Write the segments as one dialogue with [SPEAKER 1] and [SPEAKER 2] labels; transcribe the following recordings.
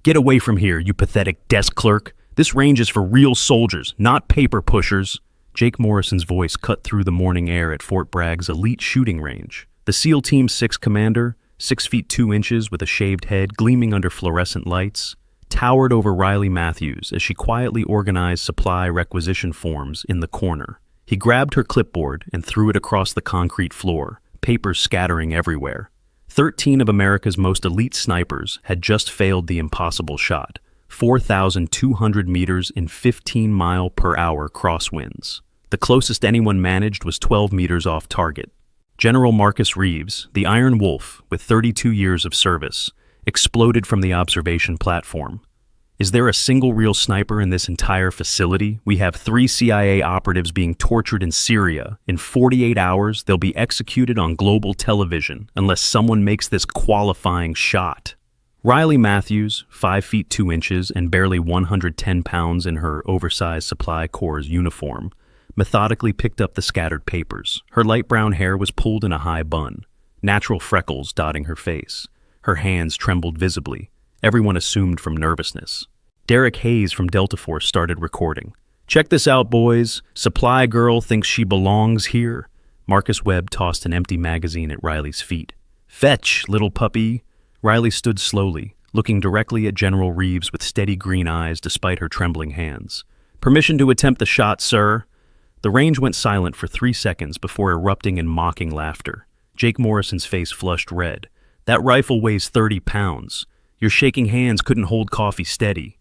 [SPEAKER 1] Get away from here, you pathetic desk clerk. This range is for real soldiers, not paper pushers. Jake Morrison's voice cut through the morning air at Fort Bragg's elite shooting range. The SEAL Team 6 commander, 6 feet 2 inches with a shaved head gleaming under fluorescent lights, towered over Riley Matthews as she quietly organized supply requisition forms in the corner. He grabbed her clipboard and threw it across the concrete floor, papers scattering everywhere. 13 of America's most elite snipers had just failed the impossible shot, 4,200 meters in 15-mile-per-hour crosswinds. The closest anyone managed was 12 meters off target. General Marcus Reeves, the Iron Wolf, with 32 years of service, exploded from the observation platform. Is there a single real sniper in this entire facility? We have 3 CIA operatives being tortured in Syria. In 48 hours, they'll be executed on global television unless someone makes this qualifying shot. Riley Matthews, 5 feet 2 inches and barely 110 pounds in her oversized Supply Corps uniform, methodically picked up the scattered papers. Her light brown hair was pulled in a high bun, natural freckles dotting her face. Her hands trembled visibly. Everyone assumed from nervousness. Derek Hayes from Delta Force started recording. "Check this out, boys. Supply girl thinks she belongs here." Marcus Webb tossed an empty magazine at Riley's feet. "Fetch, little puppy." Riley stood slowly, looking directly at General Reeves with steady green eyes despite her trembling hands. "Permission to attempt the shot, sir." The range went silent for 3 seconds before erupting in mocking laughter. Jake Morrison's face flushed red. "That rifle weighs 30 pounds. Your shaking hands couldn't hold coffee steady."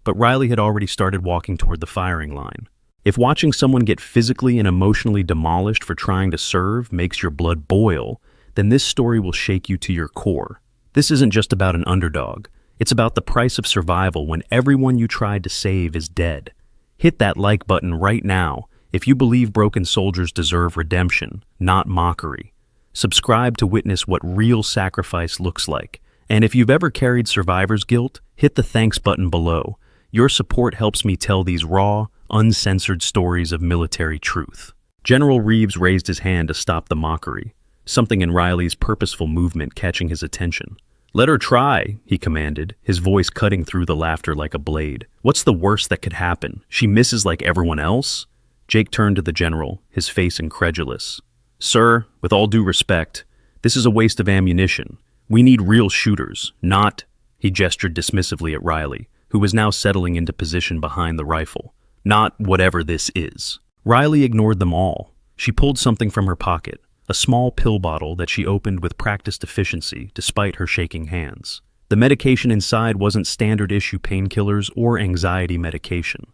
[SPEAKER 1] But Riley had already started walking toward the firing line. If watching someone get physically and emotionally demolished for trying to serve makes your blood boil, then this story will shake you to your core. This isn't just about an underdog. It's about the price of survival when everyone you tried to save is dead. Hit that like button right now if you believe broken soldiers deserve redemption, not mockery. Subscribe to witness what real sacrifice looks like. And if you've ever carried survivor's guilt, hit the thanks button below. Your support helps me tell these raw, uncensored stories of military truth. General Reeves raised his hand to stop the mockery, something in Riley's purposeful movement catching his attention. "Let her try," he commanded, his voice cutting through the laughter like a blade. "What's the worst that could happen? She misses like everyone else?" Jake turned to the general, his face incredulous. "Sir, with all due respect, this is a waste of ammunition. We need real shooters, not—" He gestured dismissively at Riley, who was now settling into position behind the rifle. "Not whatever this is." Riley ignored them all. She pulled something from her pocket, a small pill bottle that she opened with practiced efficiency despite her shaking hands. The medication inside wasn't standard-issue painkillers or anxiety medication.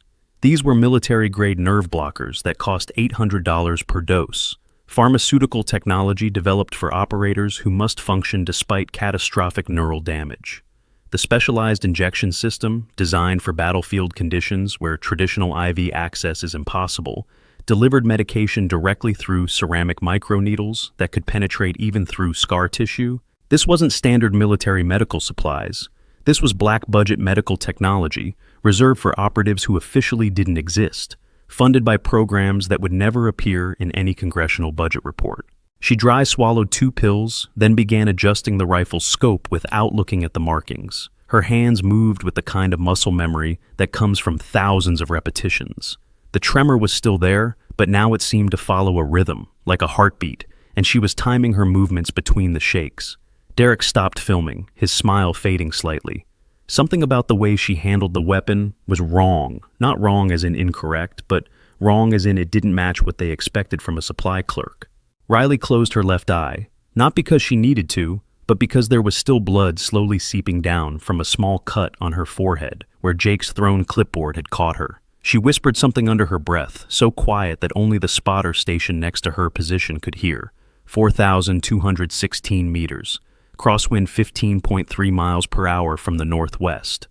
[SPEAKER 1] These were military-grade nerve blockers that cost $800 per dose. Pharmaceutical technology developed for operators who must function despite catastrophic neural damage. The specialized injection system, designed for battlefield conditions where traditional IV access is impossible, delivered medication directly through ceramic microneedles that could penetrate even through scar tissue. This wasn't standard military medical supplies. This was black-budget medical technology reserved for operatives who officially didn't exist, funded by programs that would never appear in any congressional budget report. She dry swallowed 2 pills, then began adjusting the rifle's scope without looking at the markings. Her hands moved with the kind of muscle memory that comes from thousands of repetitions. The tremor was still there, but now it seemed to follow a rhythm, like a heartbeat, and she was timing her movements between the shakes. Derek stopped filming, his smile fading slightly. Something about the way she handled the weapon was wrong. Not wrong as in incorrect, but wrong as in it didn't match what they expected from a supply clerk. Riley closed her left eye, not because she needed to, but because there was still blood slowly seeping down from a small cut on her forehead where Jake's thrown clipboard had caught her. She whispered something under her breath, so quiet that only the spotter stationed next to her position could hear. 4,216 meters. Crosswind 15.3 miles per hour from the northwest.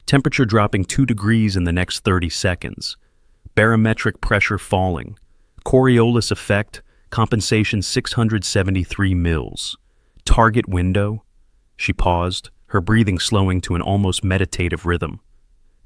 [SPEAKER 1] Temperature dropping 2 degrees in the next 30 seconds. Barometric pressure falling. Coriolis effect, compensation 673 mils. Target window. She paused, her breathing slowing to an almost meditative rhythm.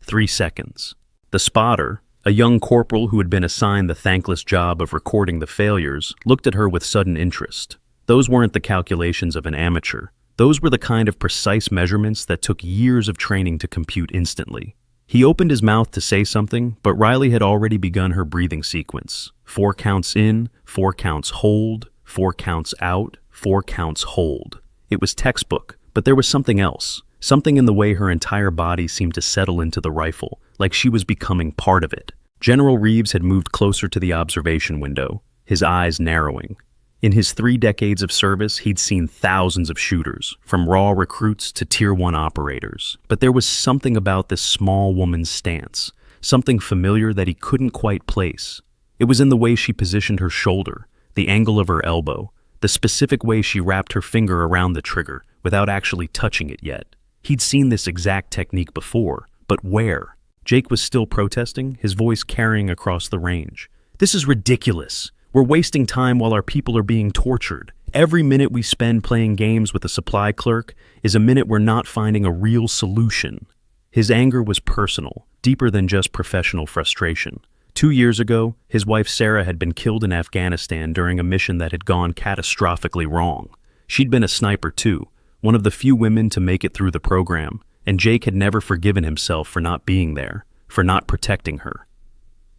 [SPEAKER 1] 3 seconds. The spotter, a young corporal who had been assigned the thankless job of recording the failures, looked at her with sudden interest. Those weren't the calculations of an amateur. Those were the kind of precise measurements that took years of training to compute instantly. He opened his mouth to say something, but Riley had already begun her breathing sequence. 4 counts in, 4 counts hold, 4 counts out, 4 counts hold. It was textbook, but there was something else. Something in the way her entire body seemed to settle into the rifle, like she was becoming part of it. General Reeves had moved closer to the observation window, his eyes narrowing. In his 3 decades of service, he'd seen thousands of shooters, from raw recruits to Tier 1 operators. But there was something about this small woman's stance, something familiar that he couldn't quite place. It was in the way she positioned her shoulder, the angle of her elbow, the specific way she wrapped her finger around the trigger without actually touching it yet. He'd seen this exact technique before, but where? Jake was still protesting, his voice carrying across the range. "This is ridiculous. We're wasting time while our people are being tortured. Every minute we spend playing games with a supply clerk is a minute we're not finding a real solution." His anger was personal, deeper than just professional frustration. 2 years ago, his wife Sarah had been killed in Afghanistan during a mission that had gone catastrophically wrong. She'd been a sniper too, one of the few women to make it through the program, and Jake had never forgiven himself for not being there, for not protecting her.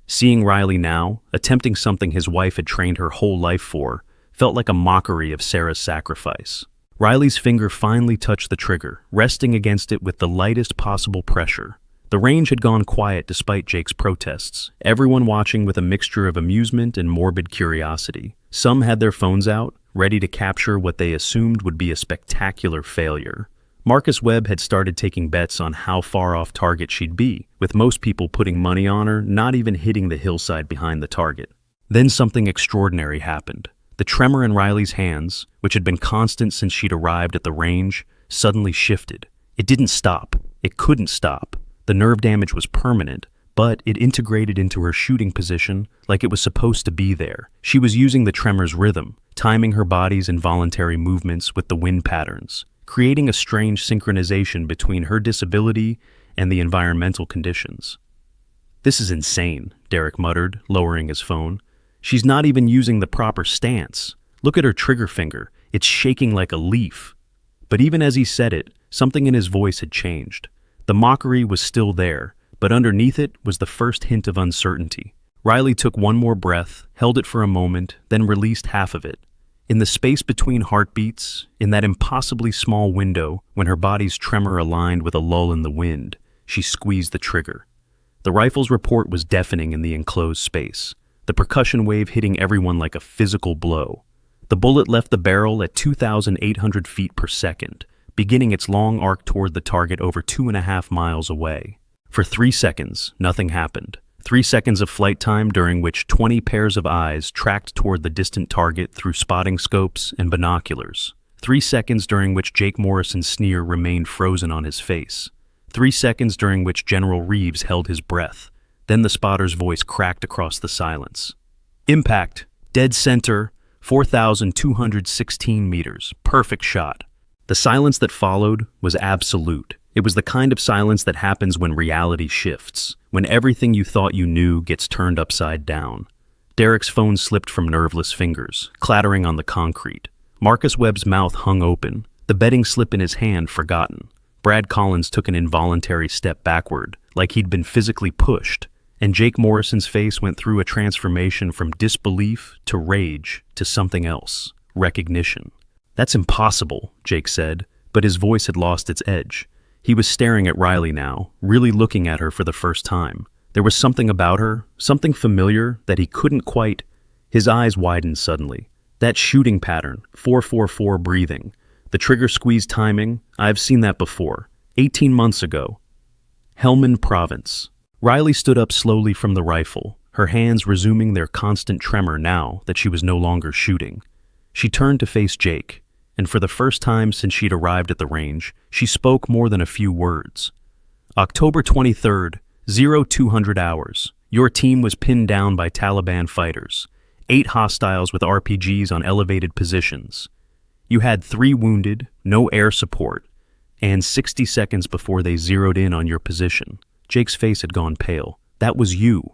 [SPEAKER 1] Seeing Riley now, attempting something his wife had trained her whole life for, felt like a mockery of Sarah's sacrifice. Riley's finger finally touched the trigger, resting against it with the lightest possible pressure. The range had gone quiet despite Jake's protests, everyone watching with a mixture of amusement and morbid curiosity. Some had their phones out, ready to capture what they assumed would be a spectacular failure. Marcus Webb had started taking bets on how far off target she'd be, with most people putting money on her not even hitting the hillside behind the target. Then something extraordinary happened. The tremor in Riley's hands, which had been constant since she'd arrived at the range, suddenly shifted. It didn't stop. It couldn't stop. The nerve damage was permanent, but it integrated into her shooting position like it was supposed to be there. She was using the tremor's rhythm, timing her body's involuntary movements with the wind patterns, creating a strange synchronization between her disability and the environmental conditions. "This is insane," Derek muttered, lowering his phone. "She's not even using the proper stance. Look at her trigger finger. It's shaking like a leaf." But even as he said it, something in his voice had changed. The mockery was still there, but underneath it was the first hint of uncertainty. Riley took one more breath, held it for a moment, then released half of it. In the space between heartbeats, in that impossibly small window, when her body's tremor aligned with a lull in the wind, she squeezed the trigger. The rifle's report was deafening in the enclosed space, the percussion wave hitting everyone like a physical blow. The bullet left the barrel at 2,800 feet per second, beginning its long arc toward the target over 2.5 miles away. For 3 seconds, nothing happened. 3 seconds of flight time during which 20 pairs of eyes tracked toward the distant target through spotting scopes and binoculars. 3 seconds during which Jake Morrison's sneer remained frozen on his face. 3 seconds during which General Reeves held his breath. Then the spotter's voice cracked across the silence. "Impact. Dead center. 4,216 meters. Perfect shot." The silence that followed was absolute. It was the kind of silence that happens when reality shifts, when everything you thought you knew gets turned upside down. Derek's phone slipped from nerveless fingers, clattering on the concrete. Marcus Webb's mouth hung open, the betting slip in his hand forgotten. Brad Collins took an involuntary step backward, like he'd been physically pushed, and Jake Morrison's face went through a transformation from disbelief to rage to something else, recognition. "That's impossible," Jake said, but his voice had lost its edge. He was staring at Riley now, really looking at her for the first time. There was something about her, something familiar that he couldn't quite. His eyes widened suddenly. That shooting pattern, 4-4-4 breathing. The trigger squeeze timing, I've seen that before. 18 months ago. Helmand Province. Riley stood up slowly from the rifle, her hands resuming their constant tremor now that she was no longer shooting. She turned to face Jake, and for the first time since she'd arrived at the range, she spoke more than a few words. "October 23rd, 0200 hours. Your team was pinned down by Taliban fighters. 8 hostiles with RPGs on elevated positions. You had 3 wounded, no air support, and 60 seconds before they zeroed in on your position." Jake's face had gone pale. "That was you.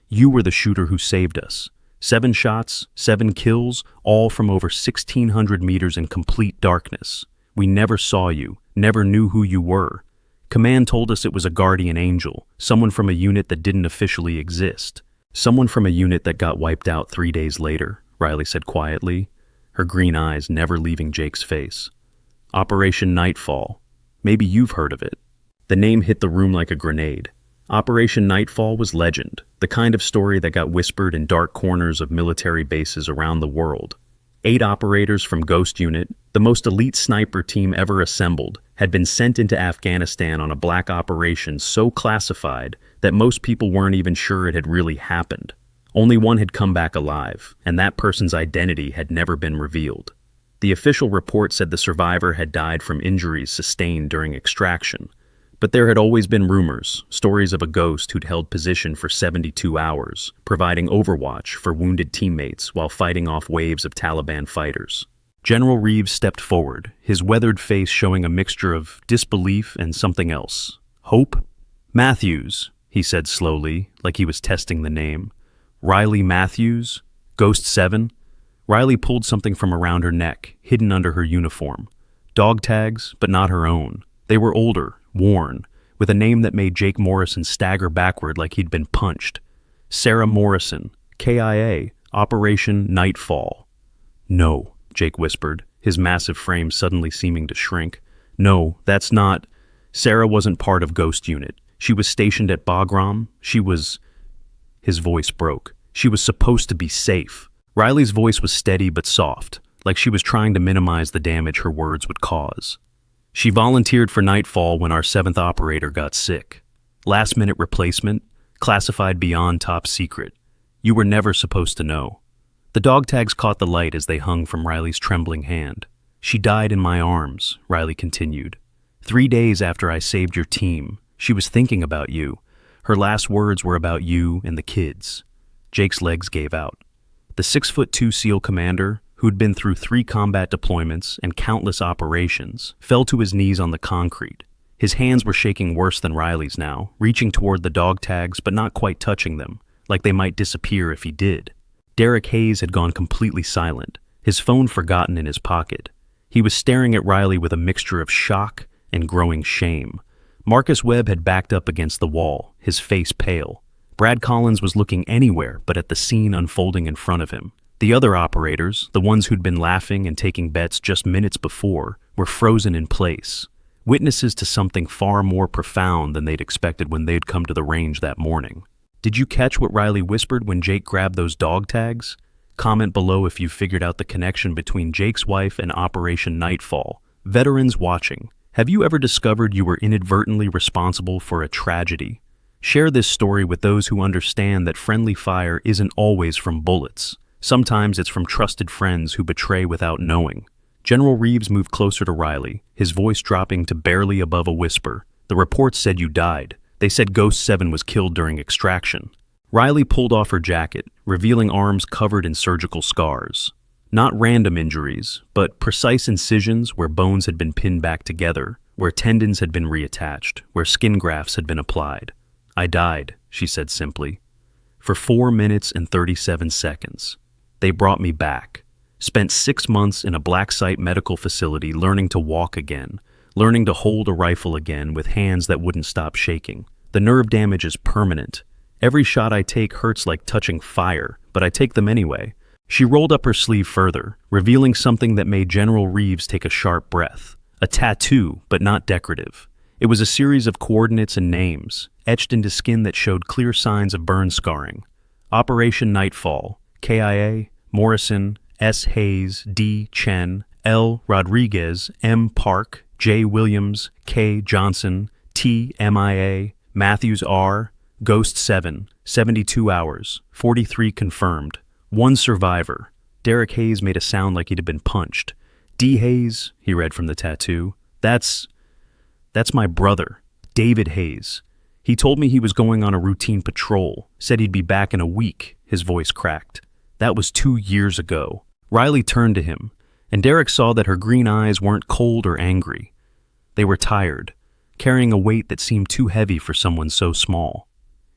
[SPEAKER 1] You were the shooter who saved us. 7 shots, 7 kills, all from over 1,600 meters in complete darkness. We never saw you, never knew who you were. Command told us it was a guardian angel, someone from a unit that didn't officially exist. Someone from a unit that got wiped out 3 days later, Riley said quietly, her green eyes never leaving Jake's face. Operation Nightfall. Maybe you've heard of it. The name hit the room like a grenade. Operation Nightfall was legend, the kind of story that got whispered in dark corners of military bases around the world. 8 operators from Ghost Unit, the most elite sniper team ever assembled, had been sent into Afghanistan on a black operation so classified that most people weren't even sure it had really happened. Only one had come back alive, and that person's identity had never been revealed. The official report said the survivor had died from injuries sustained during extraction, but there had always been rumors, stories of a ghost who'd held position for 72 hours, providing overwatch for wounded teammates while fighting off waves of Taliban fighters. General Reeves stepped forward, his weathered face showing a mixture of disbelief and something else. Hope? Matthews, he said slowly, like he was testing the name. Riley Matthews? Ghost 7? Riley pulled something from around her neck, hidden under her uniform. Dog tags, but not her own. They were older, worn, with a name that made Jake Morrison stagger backward like he'd been punched. Sarah Morrison, KIA, Operation Nightfall. No, Jake whispered, his massive frame suddenly seeming to shrink. No, that's not... Sarah wasn't part of Ghost Unit. She was stationed at Bagram. She was... His voice broke. She was supposed to be safe. Riley's voice was steady but soft, like she was trying to minimize the damage her words would cause. She volunteered for Nightfall when our 7th operator got sick. Last-minute replacement, classified beyond top secret. You were never supposed to know. The dog tags caught the light as they hung from Riley's trembling hand. She died in my arms, Riley continued. 3 days after I saved your team, she was thinking about you. Her last words were about you and the kids. Jake's legs gave out. The 6'2" SEAL commander, who'd been through 3 combat deployments and countless operations, fell to his knees on the concrete. His hands were shaking worse than Riley's now, reaching toward the dog tags but not quite touching them, like they might disappear if he did. Derek Hayes had gone completely silent, his phone forgotten in his pocket. He was staring at Riley with a mixture of shock and growing shame. Marcus Webb had backed up against the wall, his face pale. Brad Collins was looking anywhere but at the scene unfolding in front of him. The other operators, the ones who'd been laughing and taking bets just minutes before, were frozen in place, witnesses to something far more profound than they'd expected when they'd come to the range that morning. Did you catch what Riley whispered when Jake grabbed those dog tags? Comment below if you figured out the connection between Jake's wife and Operation Nightfall. Veterans watching, have you ever discovered you were inadvertently responsible for a tragedy? Share this story with those who understand that friendly fire isn't always from bullets. Sometimes it's from trusted friends who betray without knowing. General Reeves moved closer to Riley, his voice dropping to barely above a whisper. The reports said you died. They said Ghost 7 was killed during extraction. Riley pulled off her jacket, revealing arms covered in surgical scars. Not random injuries, but precise incisions where bones had been pinned back together, where tendons had been reattached, where skin grafts had been applied. I died, she said simply. For 4 minutes and 37 seconds. They brought me back. Spent 6 months in a black site medical facility learning to walk again, learning to hold a rifle again with hands that wouldn't stop shaking. The nerve damage is permanent. Every shot I take hurts like touching fire, but I take them anyway. She rolled up her sleeve further, revealing something that made General Reeves take a sharp breath. A tattoo, but not decorative. It was a series of coordinates and names, etched into skin that showed clear signs of burn scarring. Operation Nightfall, KIA, Morrison, S. Hayes, D. Chen, L. Rodriguez, M. Park, J. Williams, K. Johnson, T. MIA, Matthews R., Ghost 7, 72 hours, 43 confirmed. 1 survivor. Derek Hayes made a sound like he'd been punched. D. Hayes, he read from the tattoo. That's my brother, David Hayes. He told me he was going on a routine patrol, said he'd be back in a week, his voice cracked. That was 2 years ago. Riley turned to him, and Derek saw that her green eyes weren't cold or angry. They were tired, carrying a weight that seemed too heavy for someone so small.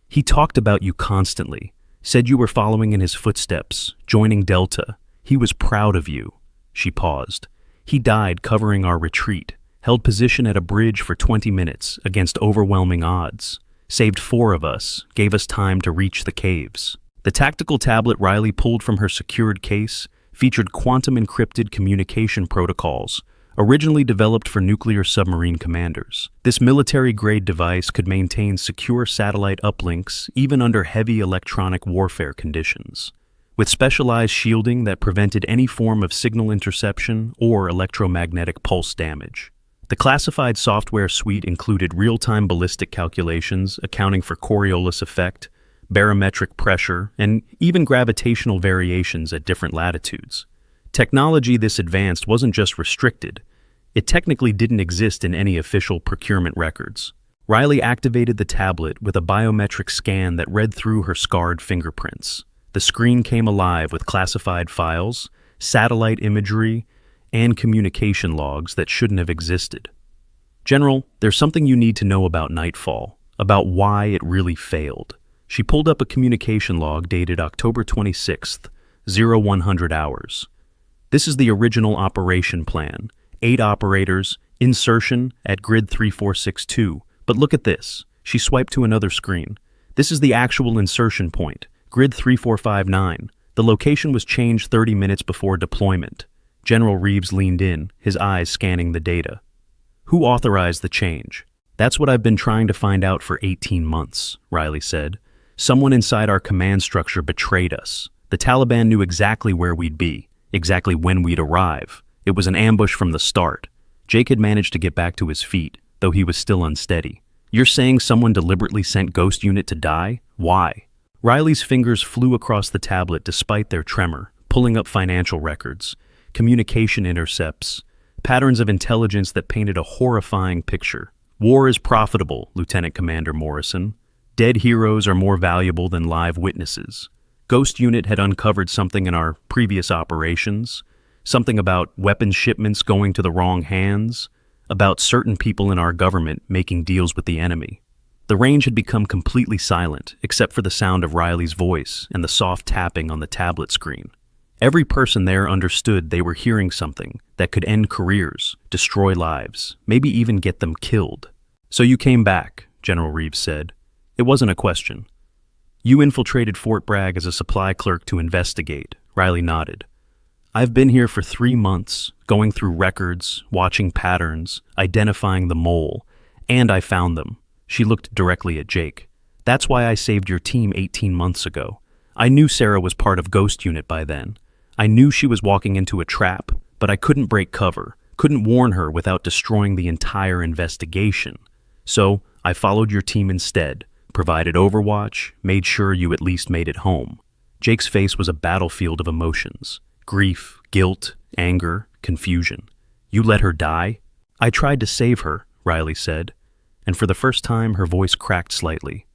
[SPEAKER 1] He talked about you constantly, said you were following in his footsteps, joining Delta. He was proud of you. She paused. He died covering our retreat, held position at a bridge for 20 minutes against overwhelming odds, saved 4 of us, gave us time to reach the caves. The tactical tablet Riley pulled from her secured case featured quantum-encrypted communication protocols, originally developed for nuclear submarine commanders. This military-grade device could maintain secure satellite uplinks even under heavy electronic warfare conditions, with specialized shielding that prevented any form of signal interception or electromagnetic pulse damage. The classified software suite included real-time ballistic calculations accounting for Coriolis effect, barometric pressure, and even gravitational variations at different latitudes. Technology this advanced wasn't just restricted, it technically didn't exist in any official procurement records. Riley activated the tablet with a biometric scan that read through her scarred fingerprints. The screen came alive with classified files, satellite imagery, and communication logs that shouldn't have existed. General, there's something you need to know about Nightfall, about why it really failed. She pulled up a communication log dated October 26th, 0100 hours. This is the original operation plan. 8 operators, insertion at grid 3462. But look at this. She swiped to another screen. This is the actual insertion point, grid 3459. The location was changed 30 minutes before deployment. General Reeves leaned in, his eyes scanning the data. Who authorized the change? That's what I've been trying to find out for 18 months, Riley said. Someone inside our command structure betrayed us. The Taliban knew exactly where we'd be, exactly when we'd arrive. It was an ambush from the start. Jake had managed to get back to his feet, though he was still unsteady. You're saying someone deliberately sent Ghost Unit to die? Why? Riley's fingers flew across the tablet despite their tremor, pulling up financial records, communication intercepts, patterns of intelligence that painted a horrifying picture. War is profitable, Lieutenant Commander Morrison. Dead heroes are more valuable than live witnesses. Ghost Unit had uncovered something in our previous operations, something about weapons shipments going to the wrong hands, about certain people in our government making deals with the enemy. The range had become completely silent, except for the sound of Riley's voice and the soft tapping on the tablet screen. Every person there understood they were hearing something that could end careers, destroy lives, maybe even get them killed. So you came back, General Reeves said. It wasn't a question. You infiltrated Fort Bragg as a supply clerk to investigate, Riley nodded. I've been here for 3 months, going through records, watching patterns, identifying the mole, and I found them. She looked directly at Jake. That's why I saved your team 18 months ago. I knew Sarah was part of Ghost Unit by then. I knew she was walking into a trap, but I couldn't break cover, couldn't warn her without destroying the entire investigation. So I followed your team instead, provided overwatch, made sure you at least made it home. Jake's face was a battlefield of emotions. Grief, guilt, anger, confusion. You let her die? I tried to save her, Riley said, and for the first time her voice cracked slightly.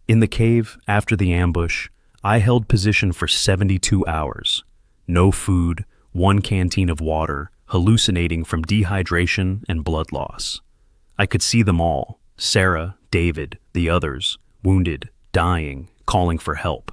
[SPEAKER 1] In the cave, after the ambush, I held position for 72 hours. No food, 1 canteen of water, hallucinating from dehydration and blood loss. I could see them all, Sarah, David, the others, wounded, dying, calling for help.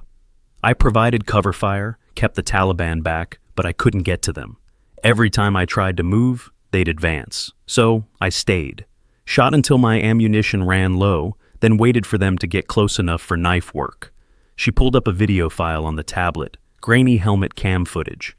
[SPEAKER 1] I provided cover fire, kept the Taliban back, but I couldn't get to them. Every time I tried to move, they'd advance. So I stayed. Shot until my ammunition ran low, then waited for them to get close enough for knife work. She pulled up a video file on the tablet, grainy helmet cam footage.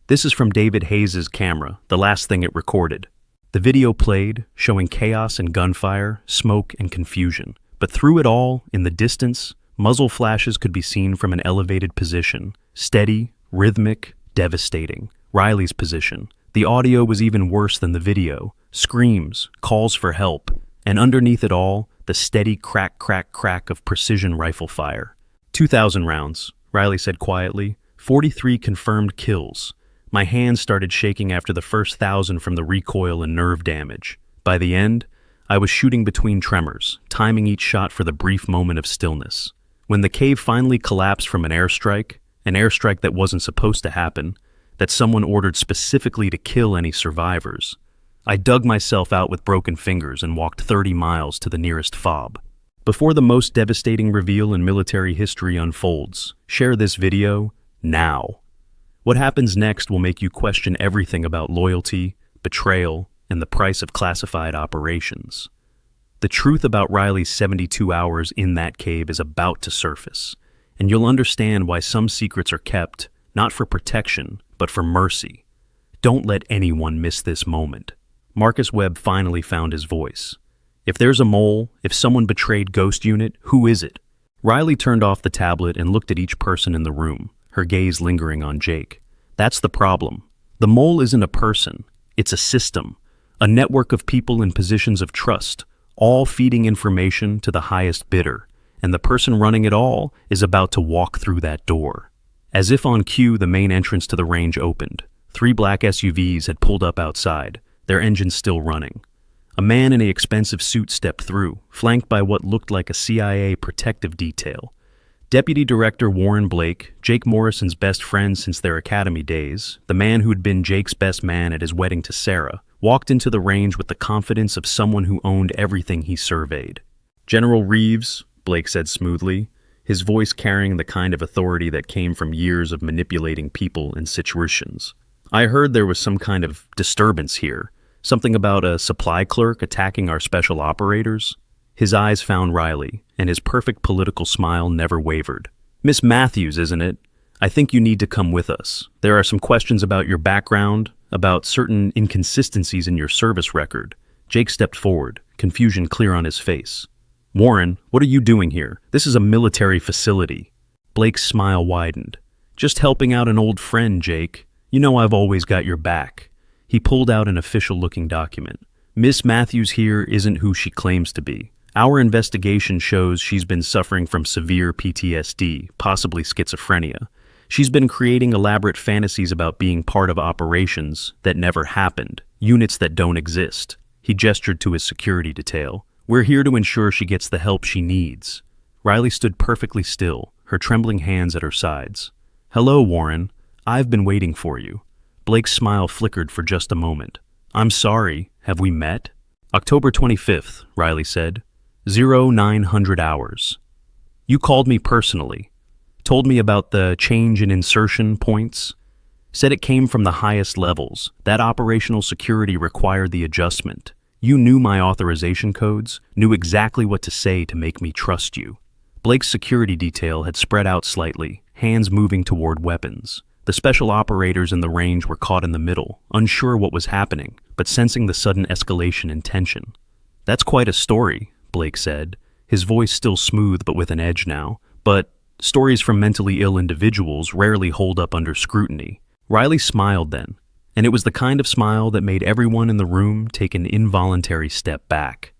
[SPEAKER 1] This is from David Hayes' camera, the last thing it recorded. The video played, showing chaos and gunfire, smoke and confusion. But through it all, in the distance, muzzle flashes could be seen from an elevated position. Steady, rhythmic, devastating. Riley's position. The audio was even worse than the video. Screams, calls for help, and underneath it all, the steady crack, crack, crack of precision rifle fire. 2,000 rounds, Riley said quietly. 43 confirmed kills. My hands started shaking after the first 1,000 from the recoil and nerve damage. By the end, I was shooting between tremors, timing each shot for the brief moment of stillness. When the cave finally collapsed from an airstrike that wasn't supposed to happen, that someone ordered specifically to kill any survivors, I dug myself out with broken fingers and walked 30 miles to the nearest fob. Before the most devastating reveal in military history unfolds, share this video now. What happens next will make you question everything about loyalty, betrayal, and the price of classified operations. The truth about Riley's 72 hours in that cave is about to surface, and you'll understand why some secrets are kept, not for protection, but for mercy. Don't let anyone miss this moment. Marcus Webb finally found his voice. If there's a mole, if someone betrayed Ghost Unit, who is it? Riley turned off the tablet and looked at each person in the room, her gaze lingering on Jake. That's the problem. The mole isn't a person, it's a system, a network of people in positions of trust, all feeding information to the highest bidder, and the person running it all is about to walk through that door. As if on cue, the main entrance to the range opened. 3 black SUVs had pulled up outside, their engines still running. A man in an expensive suit stepped through, flanked by what looked like a CIA protective detail. Deputy Director Warren Blake, Jake Morrison's best friend since their academy days, the man who'd been Jake's best man at his wedding to Sarah, walked into the range with the confidence of someone who owned everything he surveyed. "General Reeves," Blake said smoothly, his voice carrying the kind of authority that came from years of manipulating people and situations. "I heard there was some kind of disturbance here. Something about a supply clerk attacking our special operators?" His eyes found Riley, and his perfect political smile never wavered. "Miss Matthews, isn't it? I think you need to come with us. There are some questions about your background, about certain inconsistencies in your service record." Jake stepped forward, confusion clear on his face. "Warren, what are you doing here? This is a military facility." Blake's smile widened. "Just helping out an old friend, Jake. You know I've always got your back." He pulled out an official-looking document. "Miss Matthews here isn't who she claims to be. Our investigation shows she's been suffering from severe PTSD, possibly schizophrenia. She's been creating elaborate fantasies about being part of operations that never happened, units that don't exist." He gestured to his security detail. "We're here to ensure she gets the help she needs." Riley stood perfectly still, her trembling hands at her sides. "Hello, Warren. I've been waiting for you." Blake's smile flickered for just a moment. "I'm sorry, have we met?" "October 25th, Riley said. 0900 hours. You called me personally. Told me about the change in insertion points. Said it came from the highest levels. That operational security required the adjustment. You knew my authorization codes, knew exactly what to say to make me trust you." Blake's security detail had spread out slightly, hands moving toward weapons. The special operators in the range were caught in the middle, unsure what was happening, but sensing the sudden escalation in tension. "That's quite a story," Blake said, his voice still smooth but with an edge now. "But stories from mentally ill individuals rarely hold up under scrutiny." Riley smiled then, and it was the kind of smile that made everyone in the room take an involuntary step back.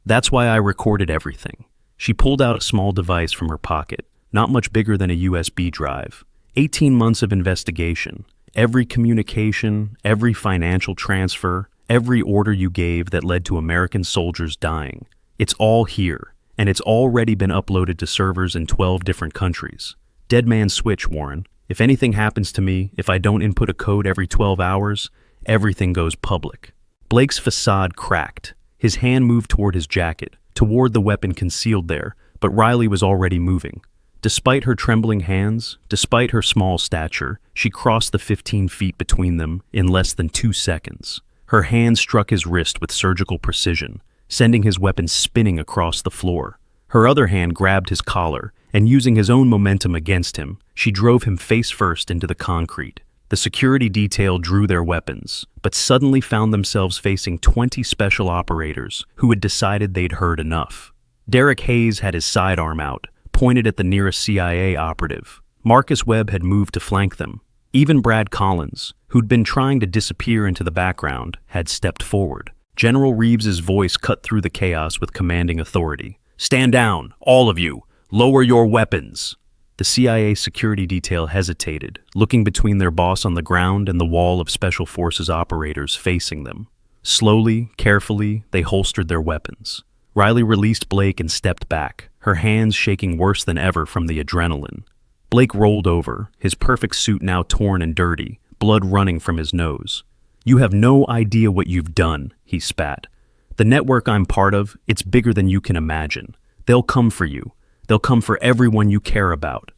[SPEAKER 1] "That's why I recorded everything." She pulled out a small device from her pocket, not much bigger than a USB drive. 18 months of investigation, every communication, every financial transfer, every order you gave that led to American soldiers dying. It's all here, and it's already been uploaded to servers in 12 different countries. Dead man switch, Warren. If anything happens to me, if I don't input a code every 12 hours, everything goes public. Blake's facade cracked. His hand moved toward his jacket, toward the weapon concealed there, but Riley was already moving. Despite her trembling hands, despite her small stature, she crossed the 15 feet between them in less than 2 seconds. Her hand struck his wrist with surgical precision, sending his weapon spinning across the floor. Her other hand grabbed his collar, and using his own momentum against him, she drove him face first into the concrete. The security detail drew their weapons, but suddenly found themselves facing 20 special operators who had decided they'd heard enough. Derek Hayes had his sidearm out, pointed at the nearest CIA operative. Marcus Webb had moved to flank them. Even Brad Collins, who'd been trying to disappear into the background, had stepped forward. General Reeves's voice cut through the chaos with commanding authority. "Stand down, all of you! Lower your weapons!" The CIA security detail hesitated, looking between their boss on the ground and the wall of Special Forces operators facing them. Slowly, carefully, they holstered their weapons. Riley released Blake and stepped back, her hands shaking worse than ever from the adrenaline. Blake rolled over, his perfect suit now torn and dirty, blood running from his nose. "You have no idea what you've done," he spat. "The network I'm part of, it's bigger than you can imagine. They'll come for you. They'll come for everyone you care about."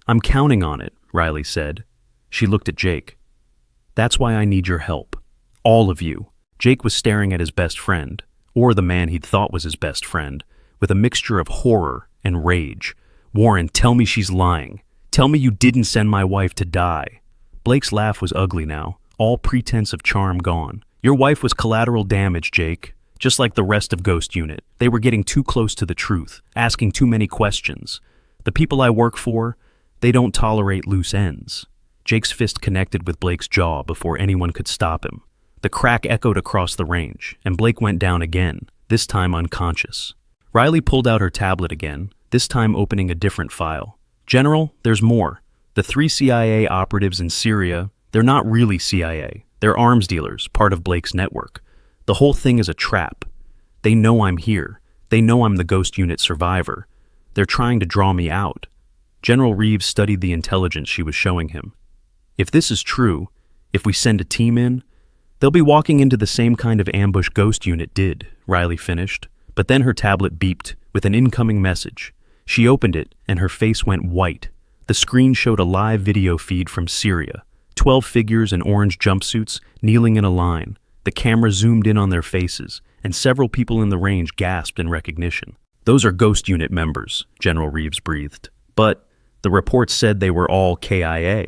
[SPEAKER 1] "I'm counting on it," Riley said. She looked at Jake. "That's why I need your help. All of you. Jake was staring at his best friend, or the man he'd thought was his best friend, with a mixture of horror and rage. Warren, tell me she's lying. Tell me you didn't send my wife to die. Blake's laugh was ugly now, all pretense of charm gone. Your wife was collateral damage, Jake. Just like the rest of Ghost Unit. They were getting too close to the truth, asking too many questions. The people I work for, they don't tolerate loose ends. Jake's fist connected with Blake's jaw before anyone could stop him. The crack echoed across the range, and Blake went down again, this time unconscious. Riley pulled out her tablet again, this time opening a different file. General, there's more. The 3 CIA operatives in Syria, they're not really CIA. They're arms dealers, part of Blake's network. The whole thing is a trap. They know I'm here. They know I'm the Ghost Unit survivor. They're trying to draw me out. General Reeves studied the intelligence she was showing him. If this is true, if we send a team in, they'll be walking into the same kind of ambush Ghost Unit did, Riley finished. But then her tablet beeped with an incoming message. She opened it, and her face went white. The screen showed a live video feed from Syria. 12 figures in orange jumpsuits, kneeling in a line. The camera zoomed in on their faces, and several people in the range gasped in recognition. Those are Ghost Unit members, General Reeves breathed. But the reports said they were all KIA.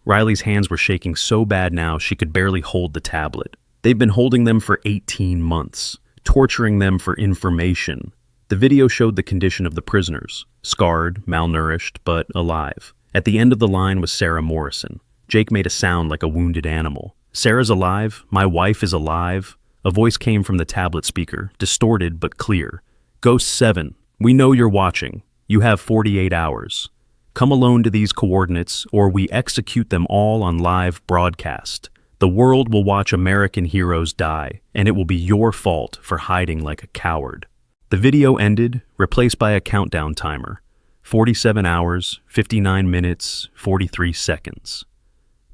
[SPEAKER 1] Riley's hands were shaking so bad now she could barely hold the tablet. They've been holding them for 18 months, torturing them for information. The video showed the condition of the prisoners, scarred, malnourished, but alive. At the end of the line was Sarah Morrison. Jake made a sound like a wounded animal. Sarah's alive, my wife is alive. A voice came from the tablet speaker, distorted but clear. Ghost 7, we know you're watching. You have 48 hours. Come alone to these coordinates, or we execute them all on live broadcast. The world will watch American heroes die, and it will be your fault for hiding like a coward. The video ended, replaced by a countdown timer. 47 hours, 59 minutes, 43 seconds.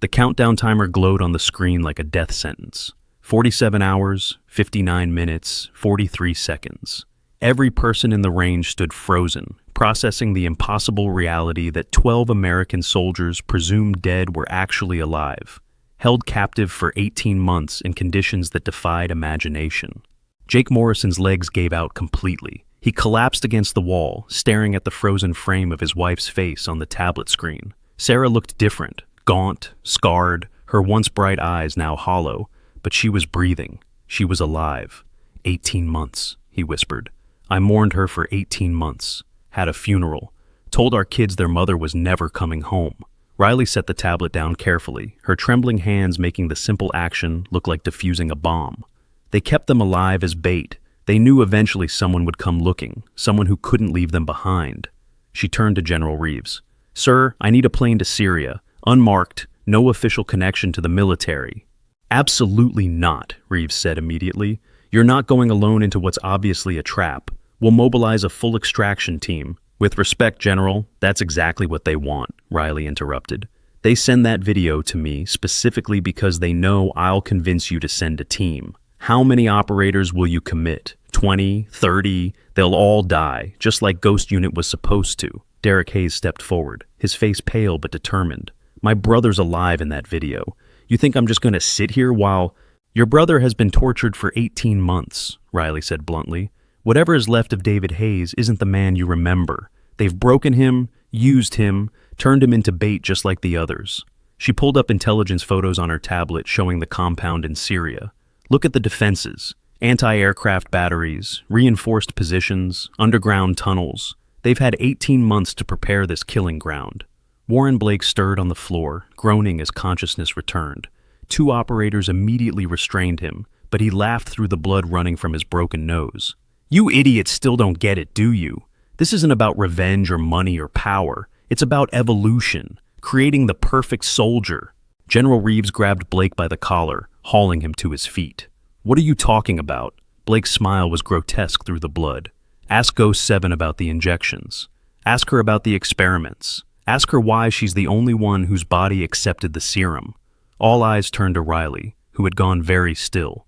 [SPEAKER 1] The countdown timer glowed on the screen like a death sentence. 47 hours, 59 minutes, 43 seconds. Every person in the range stood frozen, processing the impossible reality that 12 American soldiers presumed dead were actually alive, held captive for 18 months in conditions that defied imagination. Jake Morrison's legs gave out completely. He collapsed against the wall, staring at the frozen frame of his wife's face on the tablet screen. Sarah looked different. Gaunt, scarred, her once bright eyes now hollow, but she was breathing. She was alive. 18 months, he whispered. I mourned her for 18 months, had a funeral, told our kids their mother was never coming home. Riley set the tablet down carefully, her trembling hands making the simple action look like defusing a bomb. They kept them alive as bait. They knew eventually someone would come looking, someone who couldn't leave them behind. She turned to General Reeves. Sir, I need a plane to Syria. Unmarked, no official connection to the military. Absolutely not, Reeves said immediately. You're not going alone into what's obviously a trap. We'll mobilize a full extraction team. With respect, General, that's exactly what they want, Riley interrupted. They send that video to me specifically because they know I'll convince you to send a team. How many operators will you commit? 20, 30? They'll all die, just like Ghost Unit was supposed to. Derek Hayes stepped forward, his face pale but determined. My brother's alive in that video. You think I'm just going to sit here while... Your brother has been tortured for 18 months, Riley said bluntly. Whatever is left of David Hayes isn't the man you remember. They've broken him, used him, turned him into bait just like the others. She pulled up intelligence photos on her tablet showing the compound in Syria. Look at the defenses. Anti-aircraft batteries, reinforced positions, underground tunnels. They've had 18 months to prepare this killing ground. Warren Blake stirred on the floor, groaning as consciousness returned. 2 operators immediately restrained him, but he laughed through the blood running from his broken nose. You idiots still don't get it, do you? This isn't about revenge or money or power. It's about evolution, creating the perfect soldier. General Reeves grabbed Blake by the collar, hauling him to his feet. What are you talking about? Blake's smile was grotesque through the blood. Ask Ghost 7 about the injections. Ask her about the experiments. Ask her why she's the only one whose body accepted the serum. All eyes turned to Riley, who had gone very still.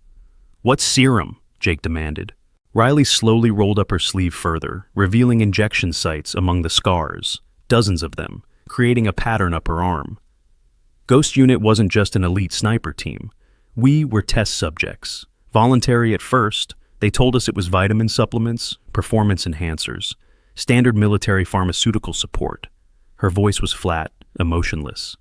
[SPEAKER 1] What serum? Jake demanded. Riley slowly rolled up her sleeve further, revealing injection sites among the scars, dozens of them, creating a pattern up her arm. Ghost Unit wasn't just an elite sniper team. We were test subjects. Voluntary at first, they told us it was vitamin supplements, performance enhancers, standard military pharmaceutical support. Her voice was flat, emotionless.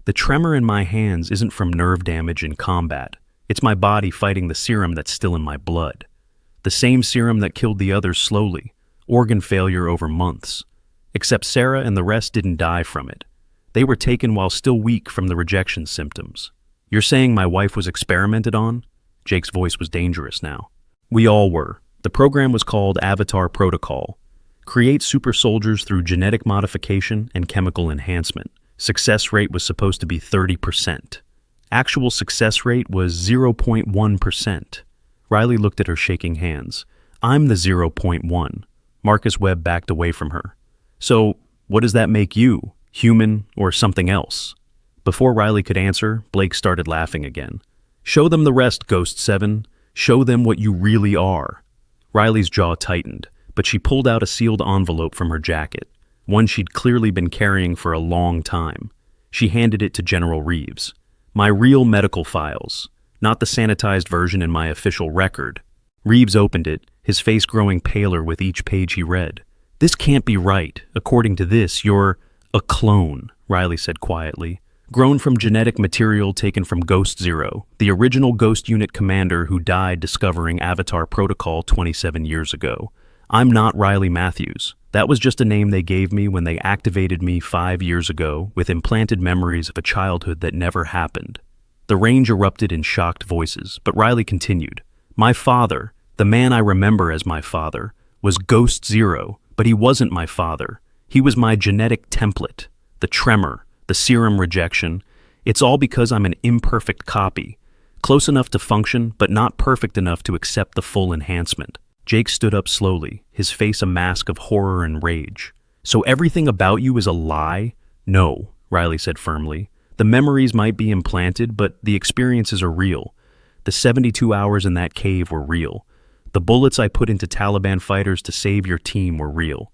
[SPEAKER 1] The tremor in my hands isn't from nerve damage in combat. It's my body fighting the serum that's still in my blood. The same serum that killed the others slowly, organ failure over months. Except Sarah and the rest didn't die from it. They were taken while still weak from the rejection symptoms. You're saying my wife was experimented on? Jake's voice was dangerous now. We all were. The program was called Avatar Protocol. Create super soldiers through genetic modification and chemical enhancement. Success rate was supposed to be 30%. Actual success rate was 0.1%. Riley looked at her shaking hands. I'm the 0.1. Marcus Webb backed away from her. So, what does that make you? Human or something else? Before Riley could answer, Blake started laughing again. Show them the rest, Ghost 7. Show them what you really are. Riley's jaw tightened, but she pulled out a sealed envelope from her jacket, one she'd clearly been carrying for a long time. She handed it to General Reeves. My real medical files, not the sanitized version in my official record. Reeves opened it, his face growing paler with each page he read. This can't be right. According to this, you're a clone, Riley said quietly. Grown from genetic material taken from Ghost Zero, the original Ghost Unit commander who died discovering Avatar Protocol 27 years ago. I'm not Riley Matthews. That was just a name they gave me when they activated me 5 years ago with implanted memories of a childhood that never happened. The range erupted in shocked voices, but Riley continued. My father, the man I remember as my father, was Ghost Zero, but he wasn't my father. He was my genetic template, the tremor, the serum rejection. It's all because I'm an imperfect copy, close enough to function, but not perfect enough to accept the full enhancement. Jake stood up slowly, his face a mask of horror and rage. So everything about you is a lie? No, Riley said firmly. The memories might be implanted, but the experiences are real. The 72 hours in that cave were real. The bullets I put into Taliban fighters to save your team were real.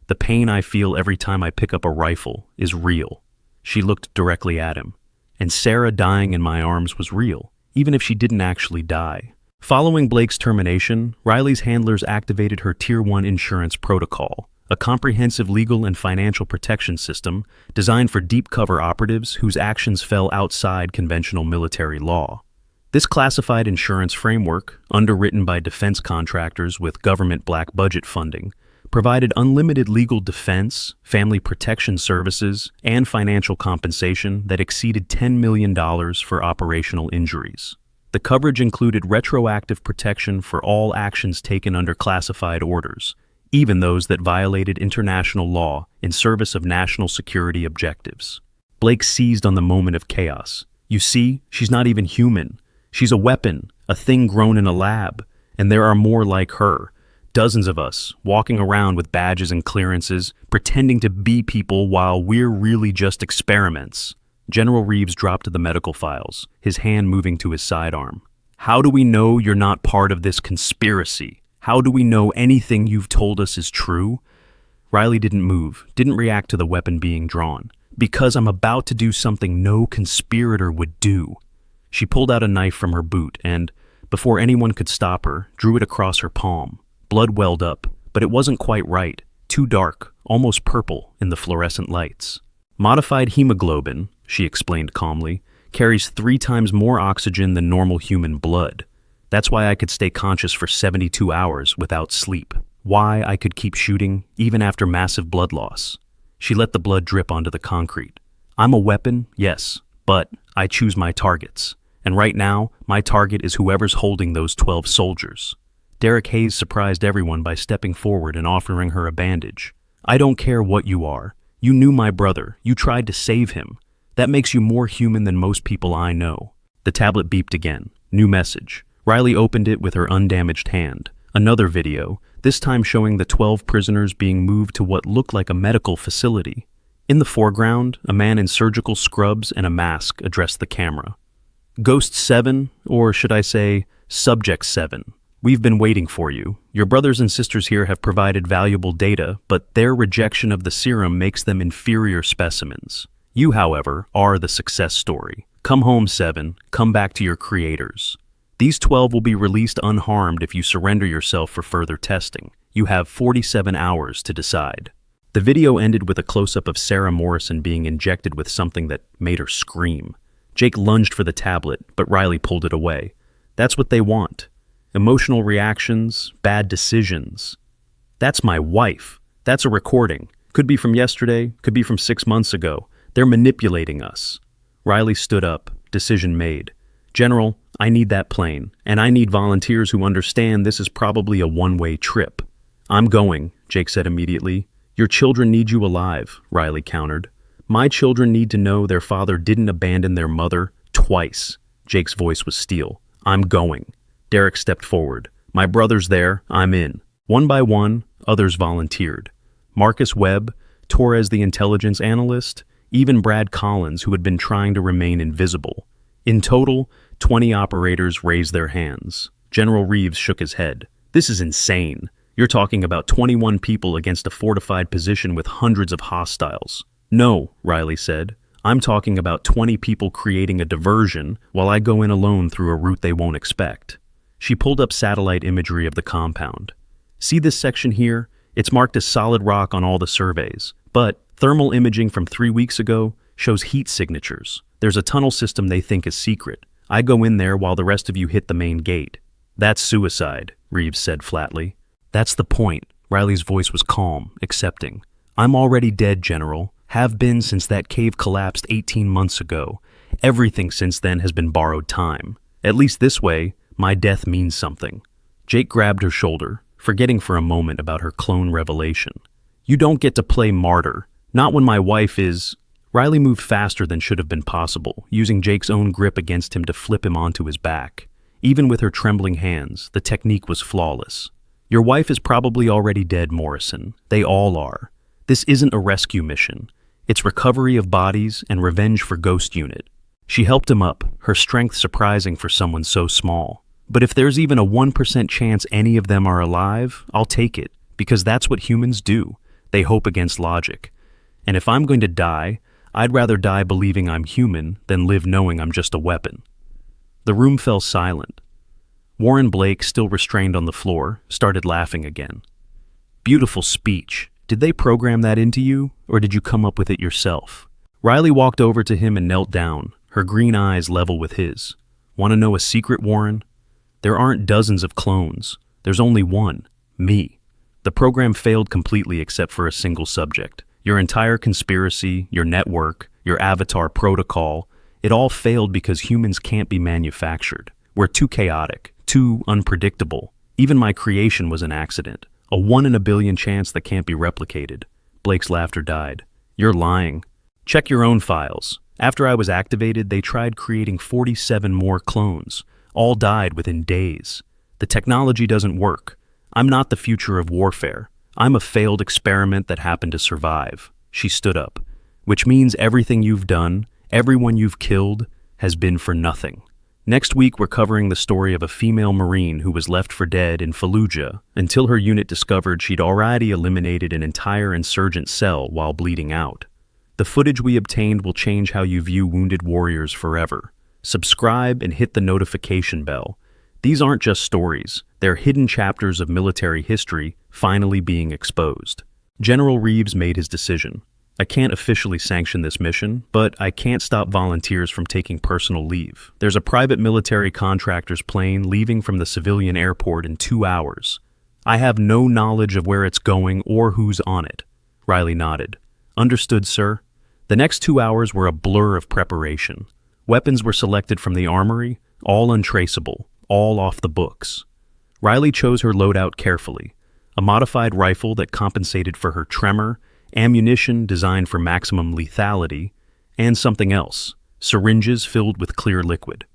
[SPEAKER 1] The pain I feel every time I pick up a rifle is real. She looked directly at him. And Sarah dying in my arms was real, even if she didn't actually die. Following Blake's termination, Riley's handlers activated her Tier 1 insurance protocol, a comprehensive legal and financial protection system designed for deep cover operatives whose actions fell outside conventional military law. This classified insurance framework, underwritten by defense contractors with government black budget funding, provided unlimited legal defense, family protection services, and financial compensation that exceeded $10 million for operational injuries. The coverage included retroactive protection for all actions taken under classified orders, even those that violated international law in service of national security objectives. Blake seized on the moment of chaos. You see, she's not even human. She's a weapon, a thing grown in a lab, and there are more like her. Dozens of us, walking around with badges and clearances, pretending to be people while we're really just experiments. General Reeves dropped to the medical files, his hand moving to his sidearm. How do we know you're not part of this conspiracy? How do we know anything you've told us is true? Riley didn't move, didn't react to the weapon being drawn. Because I'm about to do something no conspirator would do. She pulled out a knife from her boot and, before anyone could stop her, drew it across her palm. Blood welled up, but it wasn't quite right, too dark, almost purple in the fluorescent lights. Modified hemoglobin, she explained calmly, carries 3 times more oxygen than normal human blood. That's why I could stay conscious for 72 hours without sleep. Why I could keep shooting, even after massive blood loss. She let the blood drip onto the concrete. I'm a weapon, yes, but I choose my targets. And right now, my target is whoever's holding those 12 soldiers. Derek Hayes surprised everyone by stepping forward and offering her a bandage. I don't care what you are. You knew my brother. You tried to save him. That makes you more human than most people I know. The tablet beeped again. New message. Riley opened it with her undamaged hand. Another video, this time showing the 12 prisoners being moved to what looked like a medical facility. In the foreground, a man in surgical scrubs and a mask addressed the camera. Ghost 7, or should I say, Subject 7. We've been waiting for you. Your brothers and sisters here have provided valuable data, but their rejection of the serum makes them inferior specimens. You, however, are the success story. Come home, 7. Come back to your creators. These 12 will be released unharmed if you surrender yourself for further testing. You have 47 hours to decide. The video ended with a close-up of Sarah Morrison being injected with something that made her scream. Jake lunged for the tablet, but Riley pulled it away. That's what they want. Emotional reactions, bad decisions. That's my wife. That's a recording. Could be from yesterday, could be from 6 months ago. They're manipulating us. Riley stood up. Decision made. General, I need that plane, and I need volunteers who understand this is probably a one-way trip. I'm going, Jake said immediately. Your children need you alive, Riley countered. My children need to know their father didn't abandon their mother twice. Jake's voice was steel. I'm going. Derek stepped forward. My brother's there, I'm in. One by one, others volunteered. Marcus Webb, Torres the intelligence analyst, even Brad Collins, who had been trying to remain invisible. In total, 20 operators raised their hands. General Reeves shook his head. This is insane. You're talking about 21 people against a fortified position with hundreds of hostiles. No, Riley said. I'm talking about 20 people creating a diversion while I go in alone through a route they won't expect. She pulled up satellite imagery of the compound. See this section here? It's marked as solid rock on all the surveys, but thermal imaging from 3 weeks ago shows heat signatures. There's a tunnel system they think is secret. I go in there while the rest of you hit the main gate. That's suicide, Reeves said flatly. That's the point. Riley's voice was calm, accepting. I'm already dead, General. Have been since that cave collapsed 18 months ago. Everything since then has been borrowed time. At least this way, my death means something. Jake grabbed her shoulder, forgetting for a moment about her clone revelation. You don't get to play martyr. Not when my wife is... Riley moved faster than should have been possible, using Jake's own grip against him to flip him onto his back. Even with her trembling hands, the technique was flawless. Your wife is probably already dead, Morrison. They all are. This isn't a rescue mission. It's recovery of bodies and revenge for Ghost Unit. She helped him up, her strength surprising for someone so small. But if there's even a 1% chance any of them are alive, I'll take it, because that's what humans do. They hope against logic. And if I'm going to die, I'd rather die believing I'm human than live knowing I'm just a weapon. The room fell silent. Warren Blake, still restrained on the floor, started laughing again. Beautiful speech. Did they program that into you, or did you come up with it yourself? Riley walked over to him and knelt down, her green eyes level with his. Want to know a secret, Warren? There aren't dozens of clones. There's only one. Me. The program failed completely except for a single subject. Your entire conspiracy, your network, your avatar protocol, it all failed because humans can't be manufactured. We're too chaotic, too unpredictable. Even my creation was an accident, a 1 in a billion chance that can't be replicated. Blake's laughter died. You're lying. Check your own files. After I was activated, they tried creating 47 more clones. All died within days. The technology doesn't work. I'm not the future of warfare. I'm a failed experiment that happened to survive. She stood up. Which means everything you've done, everyone you've killed, has been for nothing. Next week, we're covering the story of a female Marine who was left for dead in Fallujah until her unit discovered she'd already eliminated an entire insurgent cell while bleeding out. The footage we obtained will change how you view wounded warriors forever. Subscribe and hit the notification bell. These aren't just stories. They're hidden chapters of military history finally being exposed. General Reeves made his decision. I can't officially sanction this mission, but I can't stop volunteers from taking personal leave. There's a private military contractor's plane leaving from the civilian airport in 2 hours. I have no knowledge of where it's going or who's on it. Riley nodded. Understood, sir. The next 2 hours were a blur of preparation. Weapons were selected from the armory, all untraceable, all off the books. Riley chose her loadout carefully. A modified rifle that compensated for her tremor, ammunition designed for maximum lethality, and something else, syringes filled with clear liquid.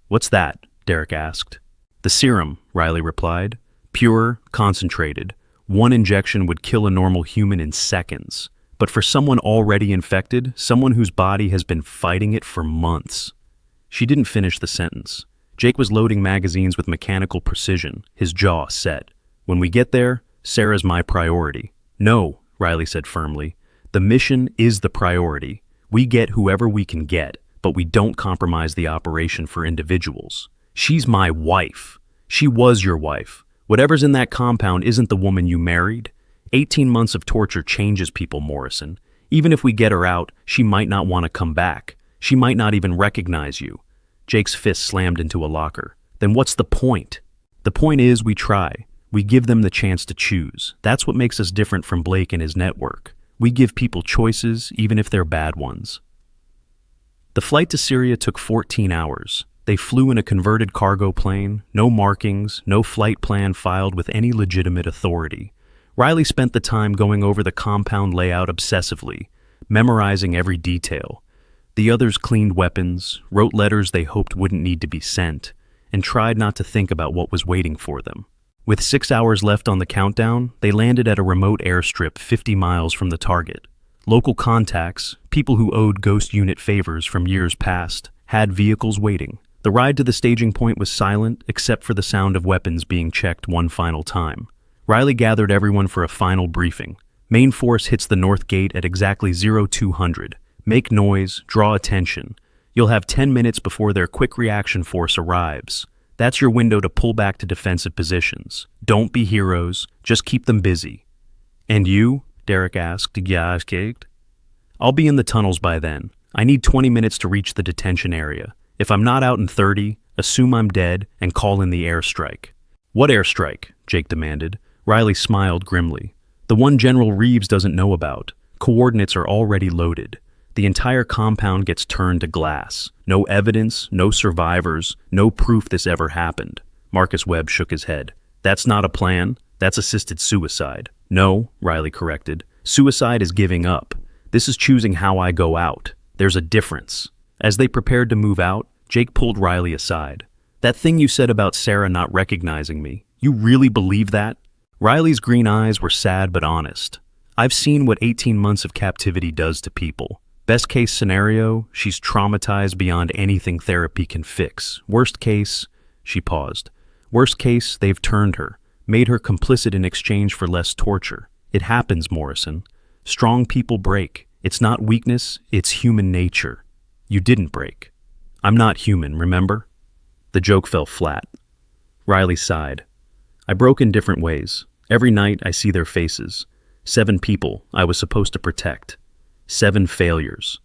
[SPEAKER 1] What's that? Derek asked. The serum, Riley replied. Pure, concentrated. 1 injection would kill a normal human in seconds. But for someone already infected, someone whose body has been fighting it for months. She didn't finish the sentence. Jake was loading magazines with mechanical precision, his jaw set. When we get there, Sarah's my priority. No, Riley said firmly. The mission is the priority. We get whoever we can get. but we don't compromise the operation for individuals. She's my wife. She was your wife. Whatever's in that compound isn't the woman you married. 18 months of torture changes people, Morrison. Even if we get her out, she might not want to come back. She might not even recognize you. Jake's fist slammed into a locker. Then what's the point? The point is we try. We give them the chance to choose. That's what makes us different from Blake and his network. We give people choices, even if they're bad ones. The flight to Syria took 14 hours. They flew in a converted cargo plane, no markings, no flight plan filed with any legitimate authority. Riley spent the time going over the compound layout obsessively, memorizing every detail. The others cleaned weapons, wrote letters they hoped wouldn't need to be sent, and tried not to think about what was waiting for them. With 6 hours left on the countdown, they landed at a remote airstrip 50 miles from the target. Local contacts, people who owed Ghost Unit favors from years past, had vehicles waiting. The ride to the staging point was silent, except for the sound of weapons being checked one final time. Riley gathered everyone for a final briefing. Main force hits the north gate at exactly 0200. Make noise, draw attention. You'll have 10 minutes before their quick reaction force arrives. That's your window to pull back to defensive positions. Don't be heroes, just keep them busy. And you? Derek asked. Yeah, I'll be in the tunnels by then. I need 20 minutes to reach the detention area. If I'm not out in 30, assume I'm dead and call in the airstrike. What airstrike? Jake demanded. Riley smiled grimly. The one General Reeves doesn't know about. Coordinates are already loaded. The entire compound gets turned to glass. No evidence, no survivors, no proof this ever happened. Marcus Webb shook his head. That's not a plan. That's assisted suicide. No, Riley corrected. Suicide is giving up. This is choosing how I go out. There's a difference. As they prepared to move out, Jake pulled Riley aside. That thing you said about Sarah not recognizing me, you really believe that? Riley's green eyes were sad but honest. I've seen what 18 months of captivity does to people. Best case scenario, she's traumatized beyond anything therapy can fix. Worst case, she paused. Worst case, they've turned her, made her complicit in exchange for less torture. It happens, Morrison. Strong people break. It's not weakness, it's human nature. You didn't break. I'm not human, remember? The joke fell flat. Riley sighed. I broke in different ways. Every night I see their faces. 7 people I was supposed to protect. 7 failures.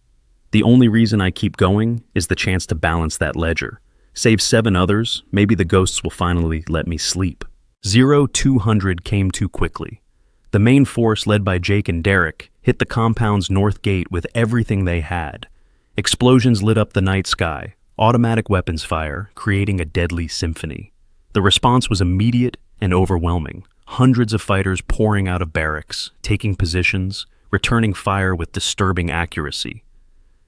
[SPEAKER 1] The only reason I keep going is the chance to balance that ledger. Save 7 others, maybe the ghosts will finally let me sleep. 0200 came too quickly. The main force, led by Jake and Derek, hit the compound's north gate with everything they had. Explosions lit up the night sky, automatic weapons fire, creating a deadly symphony. The response was immediate and overwhelming. Hundreds of fighters pouring out of barracks, taking positions, returning fire with disturbing accuracy.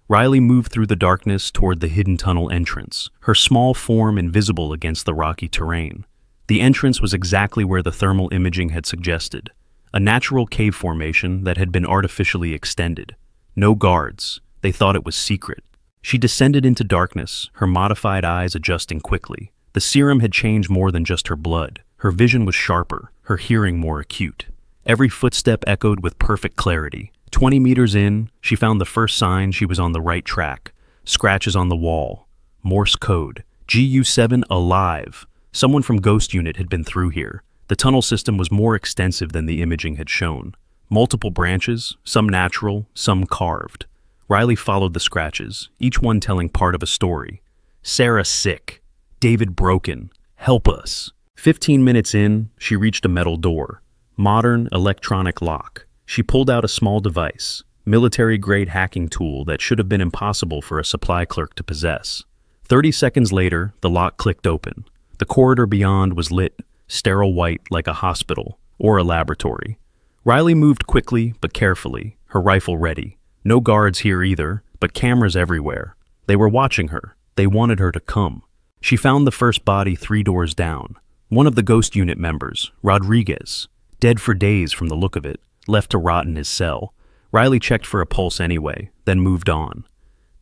[SPEAKER 1] Riley moved through the darkness toward the hidden tunnel entrance, her small form invisible against the rocky terrain. The entrance was exactly where the thermal imaging had suggested, a natural cave formation that had been artificially extended. No guards. They thought it was secret. She descended into darkness, her modified eyes adjusting quickly. The serum had changed more than just her blood. Her vision was sharper, her hearing more acute. Every footstep echoed with perfect clarity. 20 meters in, she found the first sign she was on the right track. Scratches on the wall. Morse code. GU7 alive. Someone from Ghost Unit had been through here. The tunnel system was more extensive than the imaging had shown. Multiple branches, some natural, some carved. Riley followed the scratches, each one telling part of a story. Sarah sick. David broken. Help us. 15 minutes in, she reached a metal door. Modern electronic lock. She pulled out a small device, military-grade hacking tool that should have been impossible for a supply clerk to possess. 30 seconds later, the lock clicked open. The corridor beyond was lit, sterile white like a hospital or a laboratory. Riley moved quickly but carefully, her rifle ready. No guards here either, but cameras everywhere. They were watching her. They wanted her to come. She found the first body 3 doors down. One of the Ghost Unit members, Rodriguez, dead for days from the look of it, left to rot in his cell. Riley checked for a pulse anyway, then moved on.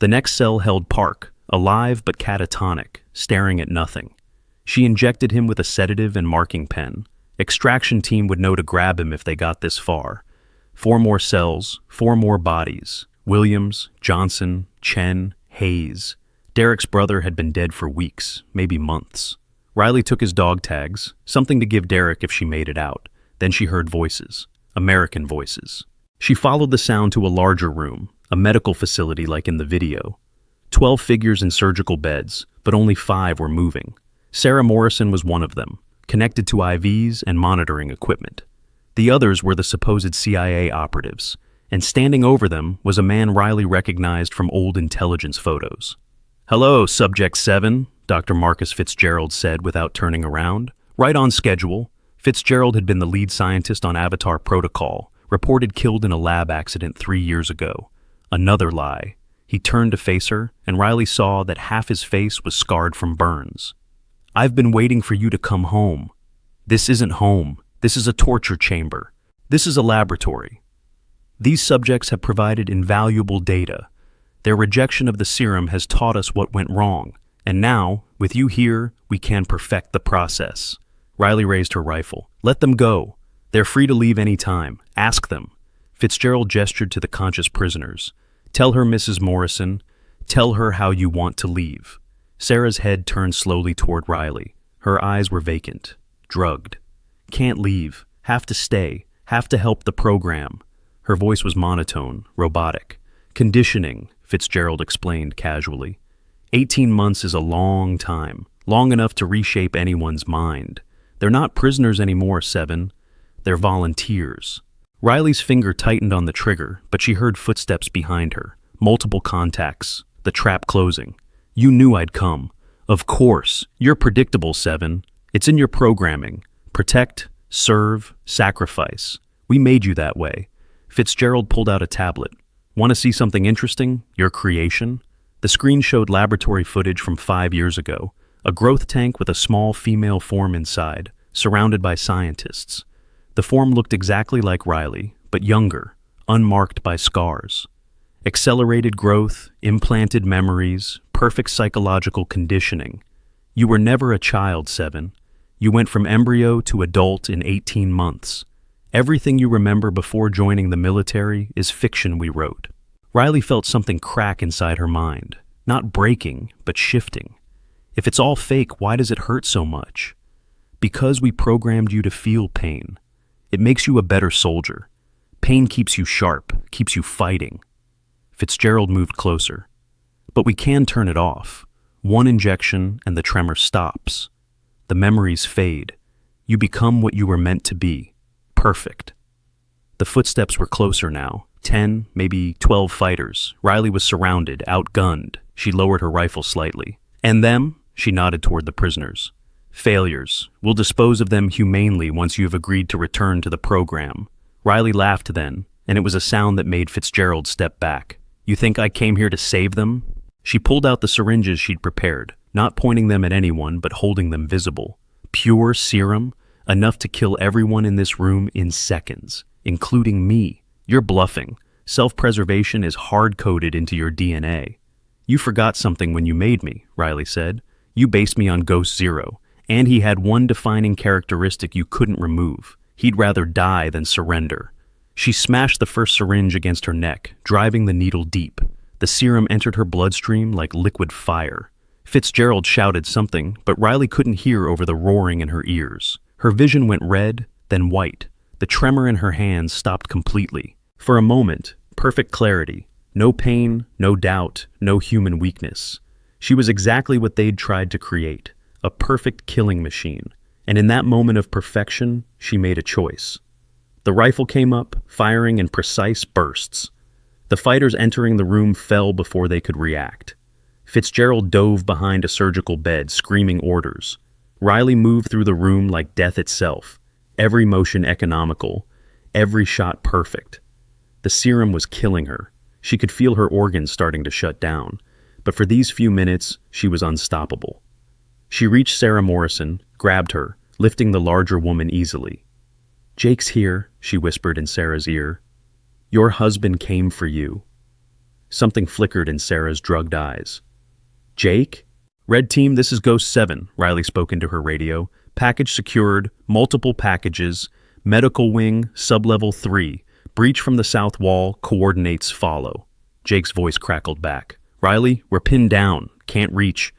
[SPEAKER 1] The next cell held Park, alive but catatonic, staring at nothing. She injected him with a sedative and marking pen. Extraction team would know to grab him if they got this far. 4 more cells, 4 more bodies. Williams, Johnson, Chen, haze. Derek's brother had been dead for weeks, maybe months. Riley took his dog tags, something to give Derek if she made it out. Then she heard voices. American voices. She followed the sound to a larger room, a medical facility like in the video. 12 figures in surgical beds, but only 5 were moving. Sarah Morrison was one of them, connected to IVs and monitoring equipment. The others were the supposed CIA operatives, and standing over them was a man Riley recognized from old intelligence photos. "Hello, Subject 7, Dr. Marcus Fitzgerald said without turning around. Right on schedule. Fitzgerald had been the lead scientist on Avatar Protocol, reported killed in a lab accident 3 years ago. Another lie. He turned to face her, and Riley saw that half his face was scarred from burns. "I've been waiting for you to come home." "This isn't home. This is a torture chamber. This is a laboratory." These subjects have provided invaluable data. Their rejection of the serum has taught us what went wrong, and now, with you here, we can perfect the process. Riley raised her rifle. "Let them go. They're free to leave any time. Ask them." Fitzgerald gestured to the conscious prisoners. "Tell her, Mrs. Morrison. Tell her how you want to leave." Sarah's head turned slowly toward Riley. Her eyes were vacant, drugged. "Can't leave. Have to stay. Have to help the program." Her voice was monotone, robotic. "Conditioning," Fitzgerald explained casually. 18 months is a long time, long enough to reshape anyone's mind. They're not prisoners anymore, Seven. They're volunteers. Riley's finger tightened on the trigger, but she heard footsteps behind her. Multiple contacts. The trap closing. "You knew I'd come." "Of course. You're predictable, Seven. It's in your programming. Protect, serve, sacrifice. We made you that way." Fitzgerald pulled out a tablet. "Want to see something interesting? Your creation?" The screen showed laboratory footage from 5 years ago. A growth tank with a small female form inside, surrounded by scientists. The form looked exactly like Riley, but younger, unmarked by scars. Accelerated growth, implanted memories, perfect psychological conditioning. You were never a child, Seven. You went from embryo to adult in 18 months. Everything you remember before joining the military is fiction we wrote. Riley felt something crack inside her mind. Not breaking, but shifting. If it's all fake, why does it hurt so much? Because we programmed you to feel pain. It makes you a better soldier. Pain keeps you sharp, keeps you fighting. Fitzgerald moved closer. But we can turn it off. One injection and the tremor stops. The memories fade. You become what you were meant to be. Perfect. The footsteps were closer now. 10, maybe 12 fighters. Riley was surrounded, outgunned. She lowered her rifle slightly. "And them?" She nodded toward the prisoners. "Failures. We'll dispose of them humanely once you have agreed to return to the program." Riley laughed then, and it was a sound that made Fitzgerald step back. "You think I came here to save them?" She pulled out the syringes she'd prepared, not pointing them at anyone but holding them visible. Pure serum, enough to kill everyone in this room in seconds, including me. "You're bluffing. Self-preservation is hard-coded into your DNA." "You forgot something when you made me," Riley said. "You based me on Ghost Zero, and he had one defining characteristic you couldn't remove. He'd rather die than surrender." She smashed the first syringe against her neck, driving the needle deep. The serum entered her bloodstream like liquid fire. Fitzgerald shouted something, but Riley couldn't hear over the roaring in her ears. Her vision went red, then white. The tremor in her hands stopped completely. For a moment, perfect clarity. No pain, no doubt, no human weakness. She was exactly what they'd tried to create, a perfect killing machine. And in that moment of perfection, she made a choice. The rifle came up, firing in precise bursts. The fighters entering the room fell before they could react. Fitzgerald dove behind a surgical bed, screaming orders. Riley moved through the room like death itself, every motion economical, every shot perfect. The serum was killing her. She could feel her organs starting to shut down, but for these few minutes, she was unstoppable. She reached Sarah Morrison, grabbed her, lifting the larger woman easily. "Jake's here," she whispered in Sarah's ear. "Your husband came for you." Something flickered in Sarah's drugged eyes. "Jake?" "Red Team, this is Ghost 7, Riley spoke into her radio. "Package secured, multiple packages, medical wing, sublevel 3. Breach from the south wall, coordinates follow." Jake's voice crackled back. Riley, we're pinned down. Can't reach.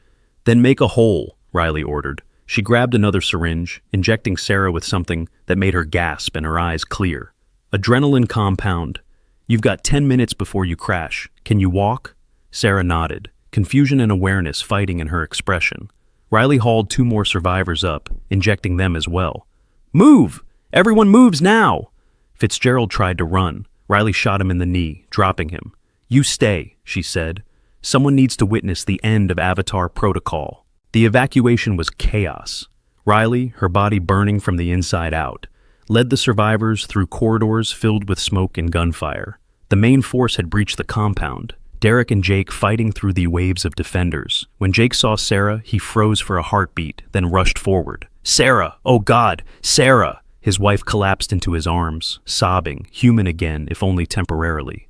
[SPEAKER 1] Then make a hole, Riley ordered. She grabbed another syringe, injecting Sarah with something that made her gasp and her eyes clear. Adrenaline compound. You've got 10 minutes before you crash. Can you walk? Sarah nodded, confusion and awareness fighting in her expression. Riley hauled 2 more survivors up, injecting them as well. Move! Everyone moves now! Fitzgerald tried to run. Riley shot him in the knee, dropping him. You stay, she said. Someone needs to witness the end of Avatar Protocol. The evacuation was chaos. Riley, her body burning from the inside out, led the survivors through corridors filled with smoke and gunfire. The main force had breached the compound, Derek and Jake fighting through the waves of defenders. When Jake saw Sarah, he froze for a heartbeat, then rushed forward. Sarah! Oh God! Sarah! His wife collapsed into his arms, sobbing, human again, if only temporarily.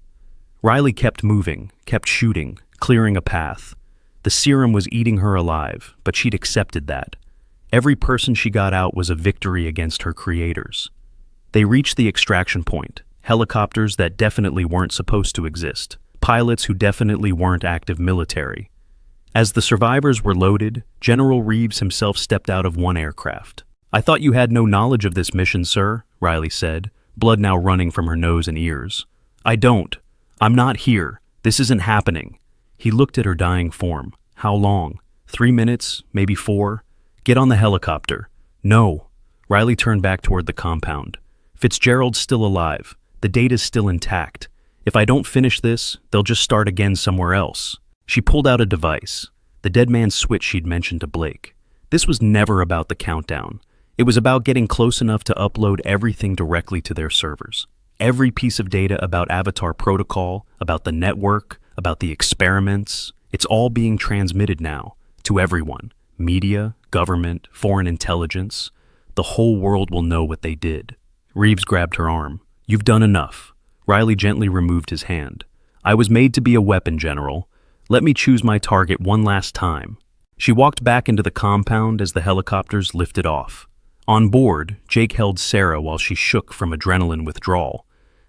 [SPEAKER 1] Riley kept moving, kept shooting, clearing a path. The serum was eating her alive, but she'd accepted that. Every person she got out was a victory against her creators. They reached the extraction point, helicopters that definitely weren't supposed to exist, pilots who definitely weren't active military. As the survivors were loaded, General Reeves himself stepped out of one aircraft. I thought you had no knowledge of this mission, sir, Riley said, blood now running from her nose and ears. I don't. I'm not here. This isn't happening. He looked at her dying form. How long? 3 minutes? Maybe 4? Get on the helicopter. No. Riley turned back toward the compound. Fitzgerald's still alive. The data's still intact. If I don't finish this, they'll just start again somewhere else. She pulled out a device, the dead man's switch she'd mentioned to Blake. This was never about the countdown. It was about getting close enough to upload everything directly to their servers. Every piece of data about Avatar Protocol, about the network, about the experiments, it's all being transmitted now to everyone. Media, government, foreign intelligence. The whole world will know what they did. Reeves grabbed her arm. You've done enough. Riley gently removed his hand. I was made to be a weapon, General. Let me choose my target one last time. She walked back into the compound as the helicopters lifted off. On board, Jake held Sarah while she shook from adrenaline withdrawal.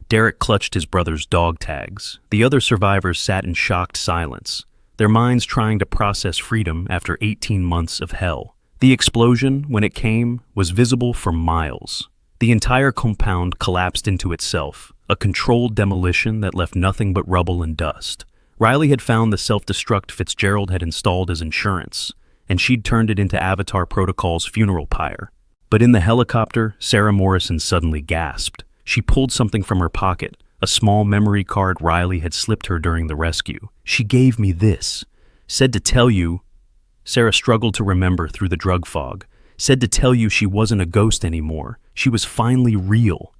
[SPEAKER 1] Derek clutched his brother's dog tags. The other survivors sat in shocked silence, their minds trying to process freedom after 18 months of hell. The explosion, when it came, was visible for miles. The entire compound collapsed into itself, a controlled demolition that left nothing but rubble and dust. Riley had found the self-destruct Fitzgerald had installed as insurance, and she'd turned it into Avatar Protocol's funeral pyre. But in the helicopter, Sarah Morrison suddenly gasped. She pulled something from her pocket, a small memory card Riley had slipped her during the rescue. She gave me this. Said to tell you... Sarah struggled to remember through the drug fog. Said to tell you she wasn't a ghost anymore. She was finally real.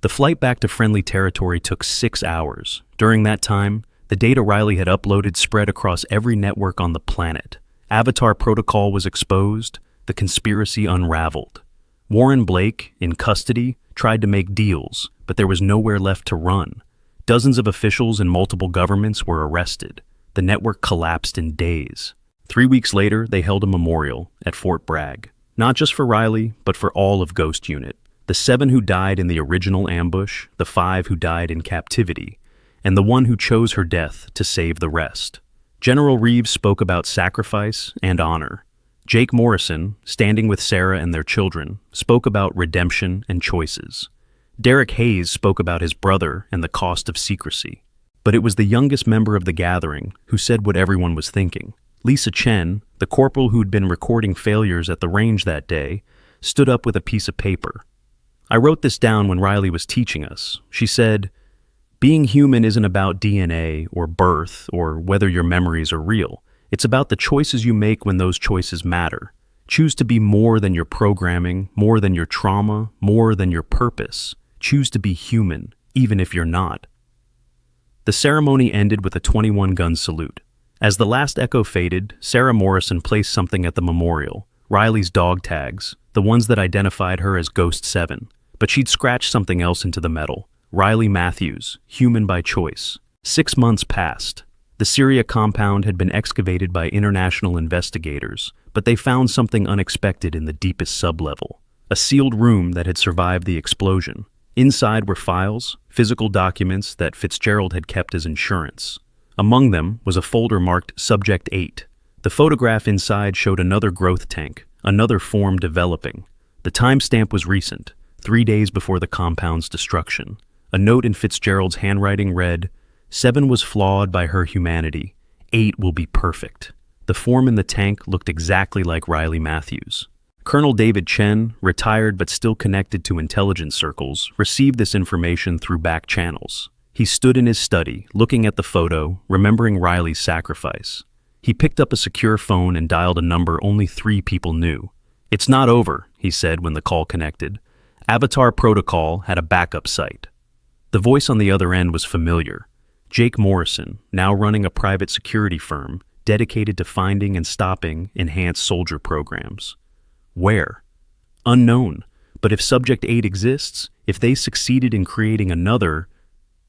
[SPEAKER 1] The flight back to friendly territory took 6 hours. During that time, the data Riley had uploaded spread across every network on the planet. Avatar Protocol was exposed, the conspiracy unraveled. Warren Blake, in custody, tried to make deals, but there was nowhere left to run. Dozens of officials in multiple governments were arrested. The network collapsed in days. 3 weeks later, they held a memorial at Fort Bragg. Not just for Riley, but for all of Ghost Unit. The 7 who died in the original ambush, the 5 who died in captivity, and the one who chose her death to save the rest. General Reeves spoke about sacrifice and honor. Jake Morrison, standing with Sarah and their children, spoke about redemption and choices. Derek Hayes spoke about his brother and the cost of secrecy. But it was the youngest member of the gathering who said what everyone was thinking. Lisa Chen, the corporal who'd been recording failures at the range that day, stood up with a piece of paper. I wrote this down when Riley was teaching us. She said, being human isn't about DNA or birth or whether your memories are real. It's about the choices you make when those choices matter. Choose to be more than your programming, more than your trauma, more than your purpose. Choose to be human, even if you're not. The ceremony ended with a 21-gun salute. As the last echo faded, Sarah Morrison placed something at the memorial, Riley's dog tags, the ones that identified her as Ghost 7. But she'd scratched something else into the metal. Riley Matthews, human by choice. 6 months passed. The Syria compound had been excavated by international investigators, but they found something unexpected in the deepest sublevel. A sealed room that had survived the explosion. Inside were files, physical documents that Fitzgerald had kept as insurance. Among them was a folder marked Subject 8. The photograph inside showed another growth tank, another form developing. The timestamp was recent, 3 days before the compound's destruction. A note in Fitzgerald's handwriting read, 7 was flawed by her humanity. 8 will be perfect. The form in the tank looked exactly like Riley Matthews. Colonel David Chen, retired but still connected to intelligence circles, received this information through back channels. He stood in his study, looking at the photo, remembering Riley's sacrifice. He picked up a secure phone and dialed a number only 3 people knew. "It's not over," he said when the call connected. Avatar Protocol had a backup site. The voice on the other end was familiar. Jake Morrison, now running a private security firm dedicated to finding and stopping enhanced soldier programs. Where? Unknown. But if Subject 8 exists, if they succeeded in creating another...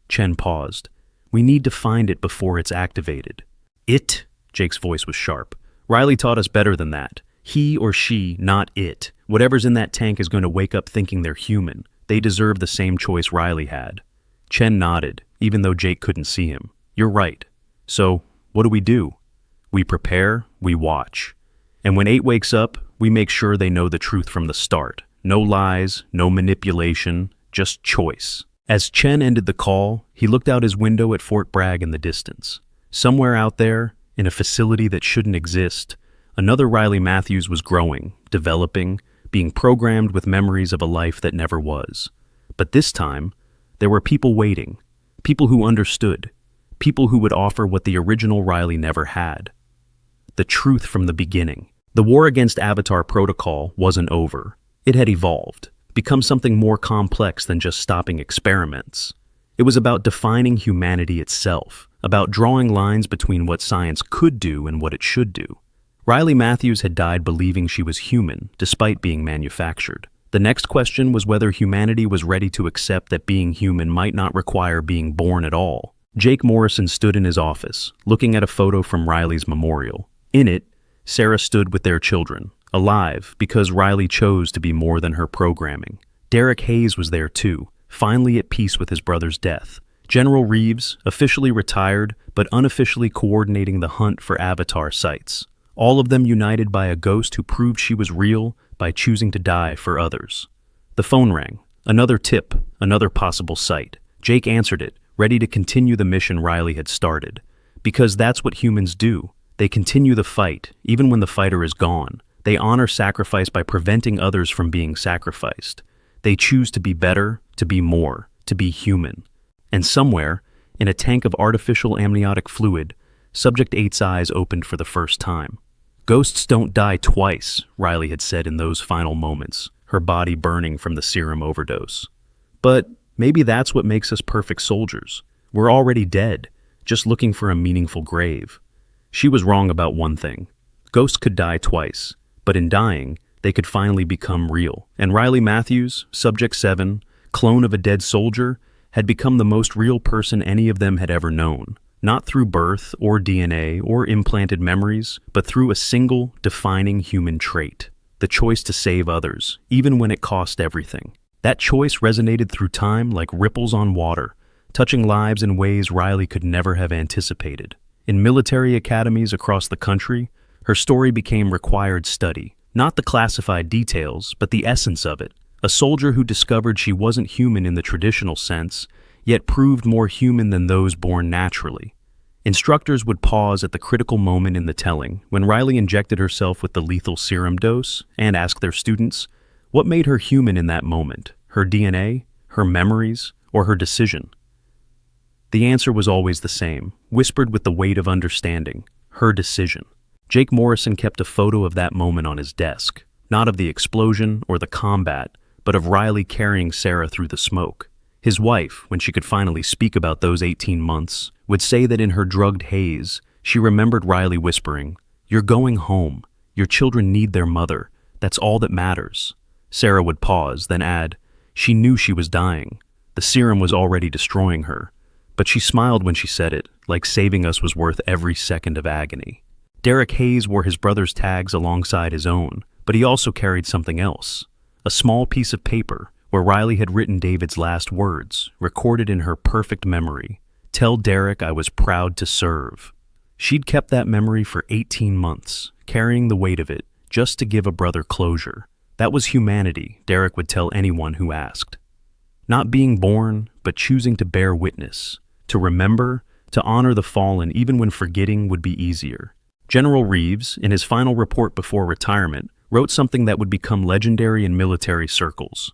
[SPEAKER 1] Chen paused. "We need to find it before it's activated." "It?" Jake's voice was sharp. "Riley taught us better than that. He or she, not it. Whatever's in that tank is going to wake up thinking they're human. They deserve the same choice Riley had." Chen nodded, even though Jake couldn't see him. "You're right. So, what do? We prepare, we watch. And when 8 wakes up, we make sure they know the truth from the start. No lies, no manipulation, just choice." As Chen ended the call, he looked out his window at Fort Bragg in the distance. Somewhere out there, in a facility that shouldn't exist, another Riley Matthews was growing, developing, being programmed with memories of a life that never was. But this time, there were people waiting, people who understood, people who would offer what the original Riley never had. The truth from the beginning. The war against Avatar Protocol wasn't over. It had evolved, become something more complex than just stopping experiments. It was about defining humanity itself, about drawing lines between what science could do and what it should do. Riley Matthews had died believing she was human, despite being manufactured. The next question was whether humanity was ready to accept that being human might not require being born at all. Jake Morrison stood in his office, looking at a photo from Riley's memorial. In it, Sarah stood with their children, alive because Riley chose to be more than her programming. Derek Hayes was there too, finally at peace with his brother's death. General Reeves, officially retired, but unofficially coordinating the hunt for Avatar sites. All of them united by a ghost who proved she was real by choosing to die for others. The phone rang. Another tip, another possible site. Jake answered it, ready to continue the mission Riley had started. Because that's what humans do. They continue the fight, even when the fighter is gone. They honor sacrifice by preventing others from being sacrificed. They choose to be better, to be more, to be human. And somewhere, in a tank of artificial amniotic fluid, Subject 8's eyes opened for the first time. "Ghosts don't die twice," Riley had said in those final moments, her body burning from the serum overdose. But maybe that's what makes us perfect soldiers. We're already dead, just looking for a meaningful grave. She was wrong about one thing. Ghosts could die twice, but in dying, they could finally become real. And Riley Matthews, Subject 7, clone of a dead soldier, had become the most real person any of them had ever known. Not through birth or DNA or implanted memories, but through a single, defining human trait. The choice to save others, even when it cost everything. That choice resonated through time like ripples on water, touching lives in ways Riley could never have anticipated. In military academies across the country, her story became required study. Not the classified details, but the essence of it. A soldier who discovered she wasn't human in the traditional sense, yet proved more human than those born naturally. Instructors would pause at the critical moment in the telling, when Riley injected herself with the lethal serum dose, and ask their students, what made her human in that moment? Her DNA? Her memories? Or her decision? The answer was always the same, whispered with the weight of understanding. Her decision. Jake Morrison kept a photo of that moment on his desk, not of the explosion or the combat, but of Riley carrying Sarah through the smoke. His wife, when she could finally speak about those 18 months, would say that in her drugged haze, she remembered Riley whispering, "You're going home. Your children need their mother. That's all that matters." Sarah would pause, then add, "She knew she was dying. The serum was already destroying her. But she smiled when she said it, like saving us was worth every second of agony." Derek Hayes wore his brother's tags alongside his own, but he also carried something else. A small piece of paper where Riley had written David's last words, recorded in her perfect memory. Tell Derek I was proud to serve. She'd kept that memory for 18 months, carrying the weight of it, just to give a brother closure. That was humanity, Derek would tell anyone who asked. Not being born, but choosing to bear witness, to remember, to honor the fallen even when forgetting would be easier. General Reeves, in his final report before retirement, wrote something that would become legendary in military circles.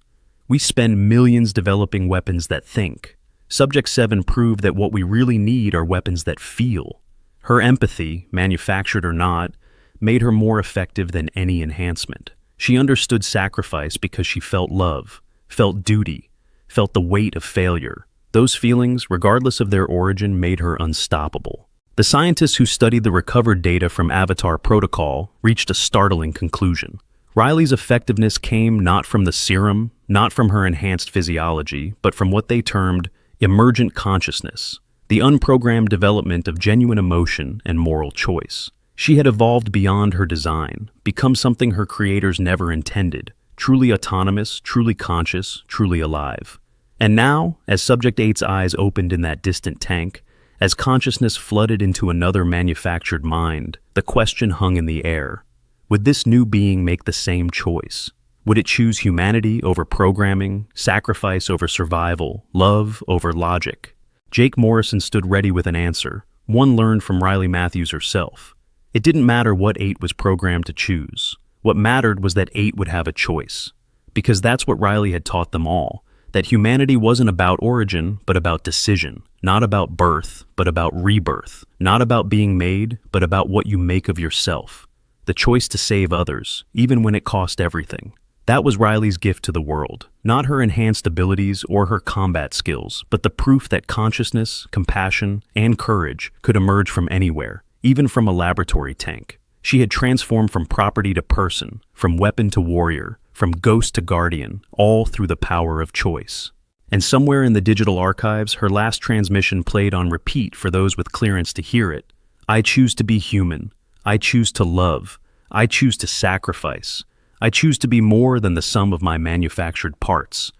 [SPEAKER 1] We spend millions developing weapons that think. Subject 7 proved that what we really need are weapons that feel. Her empathy, manufactured or not, made her more effective than any enhancement. She understood sacrifice because she felt love, felt duty, felt the weight of failure. Those feelings, regardless of their origin, made her unstoppable. The scientists who studied the recovered data from Avatar Protocol reached a startling conclusion. Riley's effectiveness came not from the serum, not from her enhanced physiology, but from what they termed emergent consciousness, the unprogrammed development of genuine emotion and moral choice. She had evolved beyond her design, become something her creators never intended, truly autonomous, truly conscious, truly alive. And now, as Subject 8's eyes opened in that distant tank, as consciousness flooded into another manufactured mind, the question hung in the air. Would this new being make the same choice? Would it choose humanity over programming, sacrifice over survival, love over logic? Jake Morrison stood ready with an answer, one learned from Riley Matthews herself. It didn't matter what 8 was programmed to choose. What mattered was that 8 would have a choice. Because that's what Riley had taught them all, that humanity wasn't about origin, but about decision. Not about birth, but about rebirth. Not about being made, but about what you make of yourself. The choice to save others, even when it cost everything. That was Riley's gift to the world. Not her enhanced abilities or her combat skills, but the proof that consciousness, compassion, and courage could emerge from anywhere, even from a laboratory tank. She had transformed from property to person, from weapon to warrior, from ghost to guardian, all through the power of choice. And somewhere in the digital archives, her last transmission played on repeat for those with clearance to hear it. I choose to be human. I choose to love. I choose to sacrifice. I choose to be more than the sum of my manufactured parts.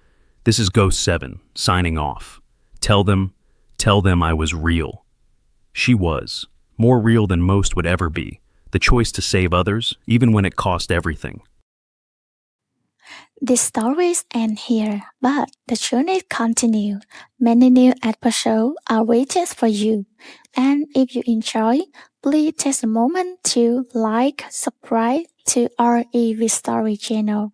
[SPEAKER 1] This is Ghost 7, signing off. Tell them I was real. She was, more real than most would ever be. The choice to save others, even when it cost everything.
[SPEAKER 2] The stories end here, but the journey continues. Many new episodes are waiting for you. And if you enjoy, please take a moment to like, subscribe to our EV Story channel.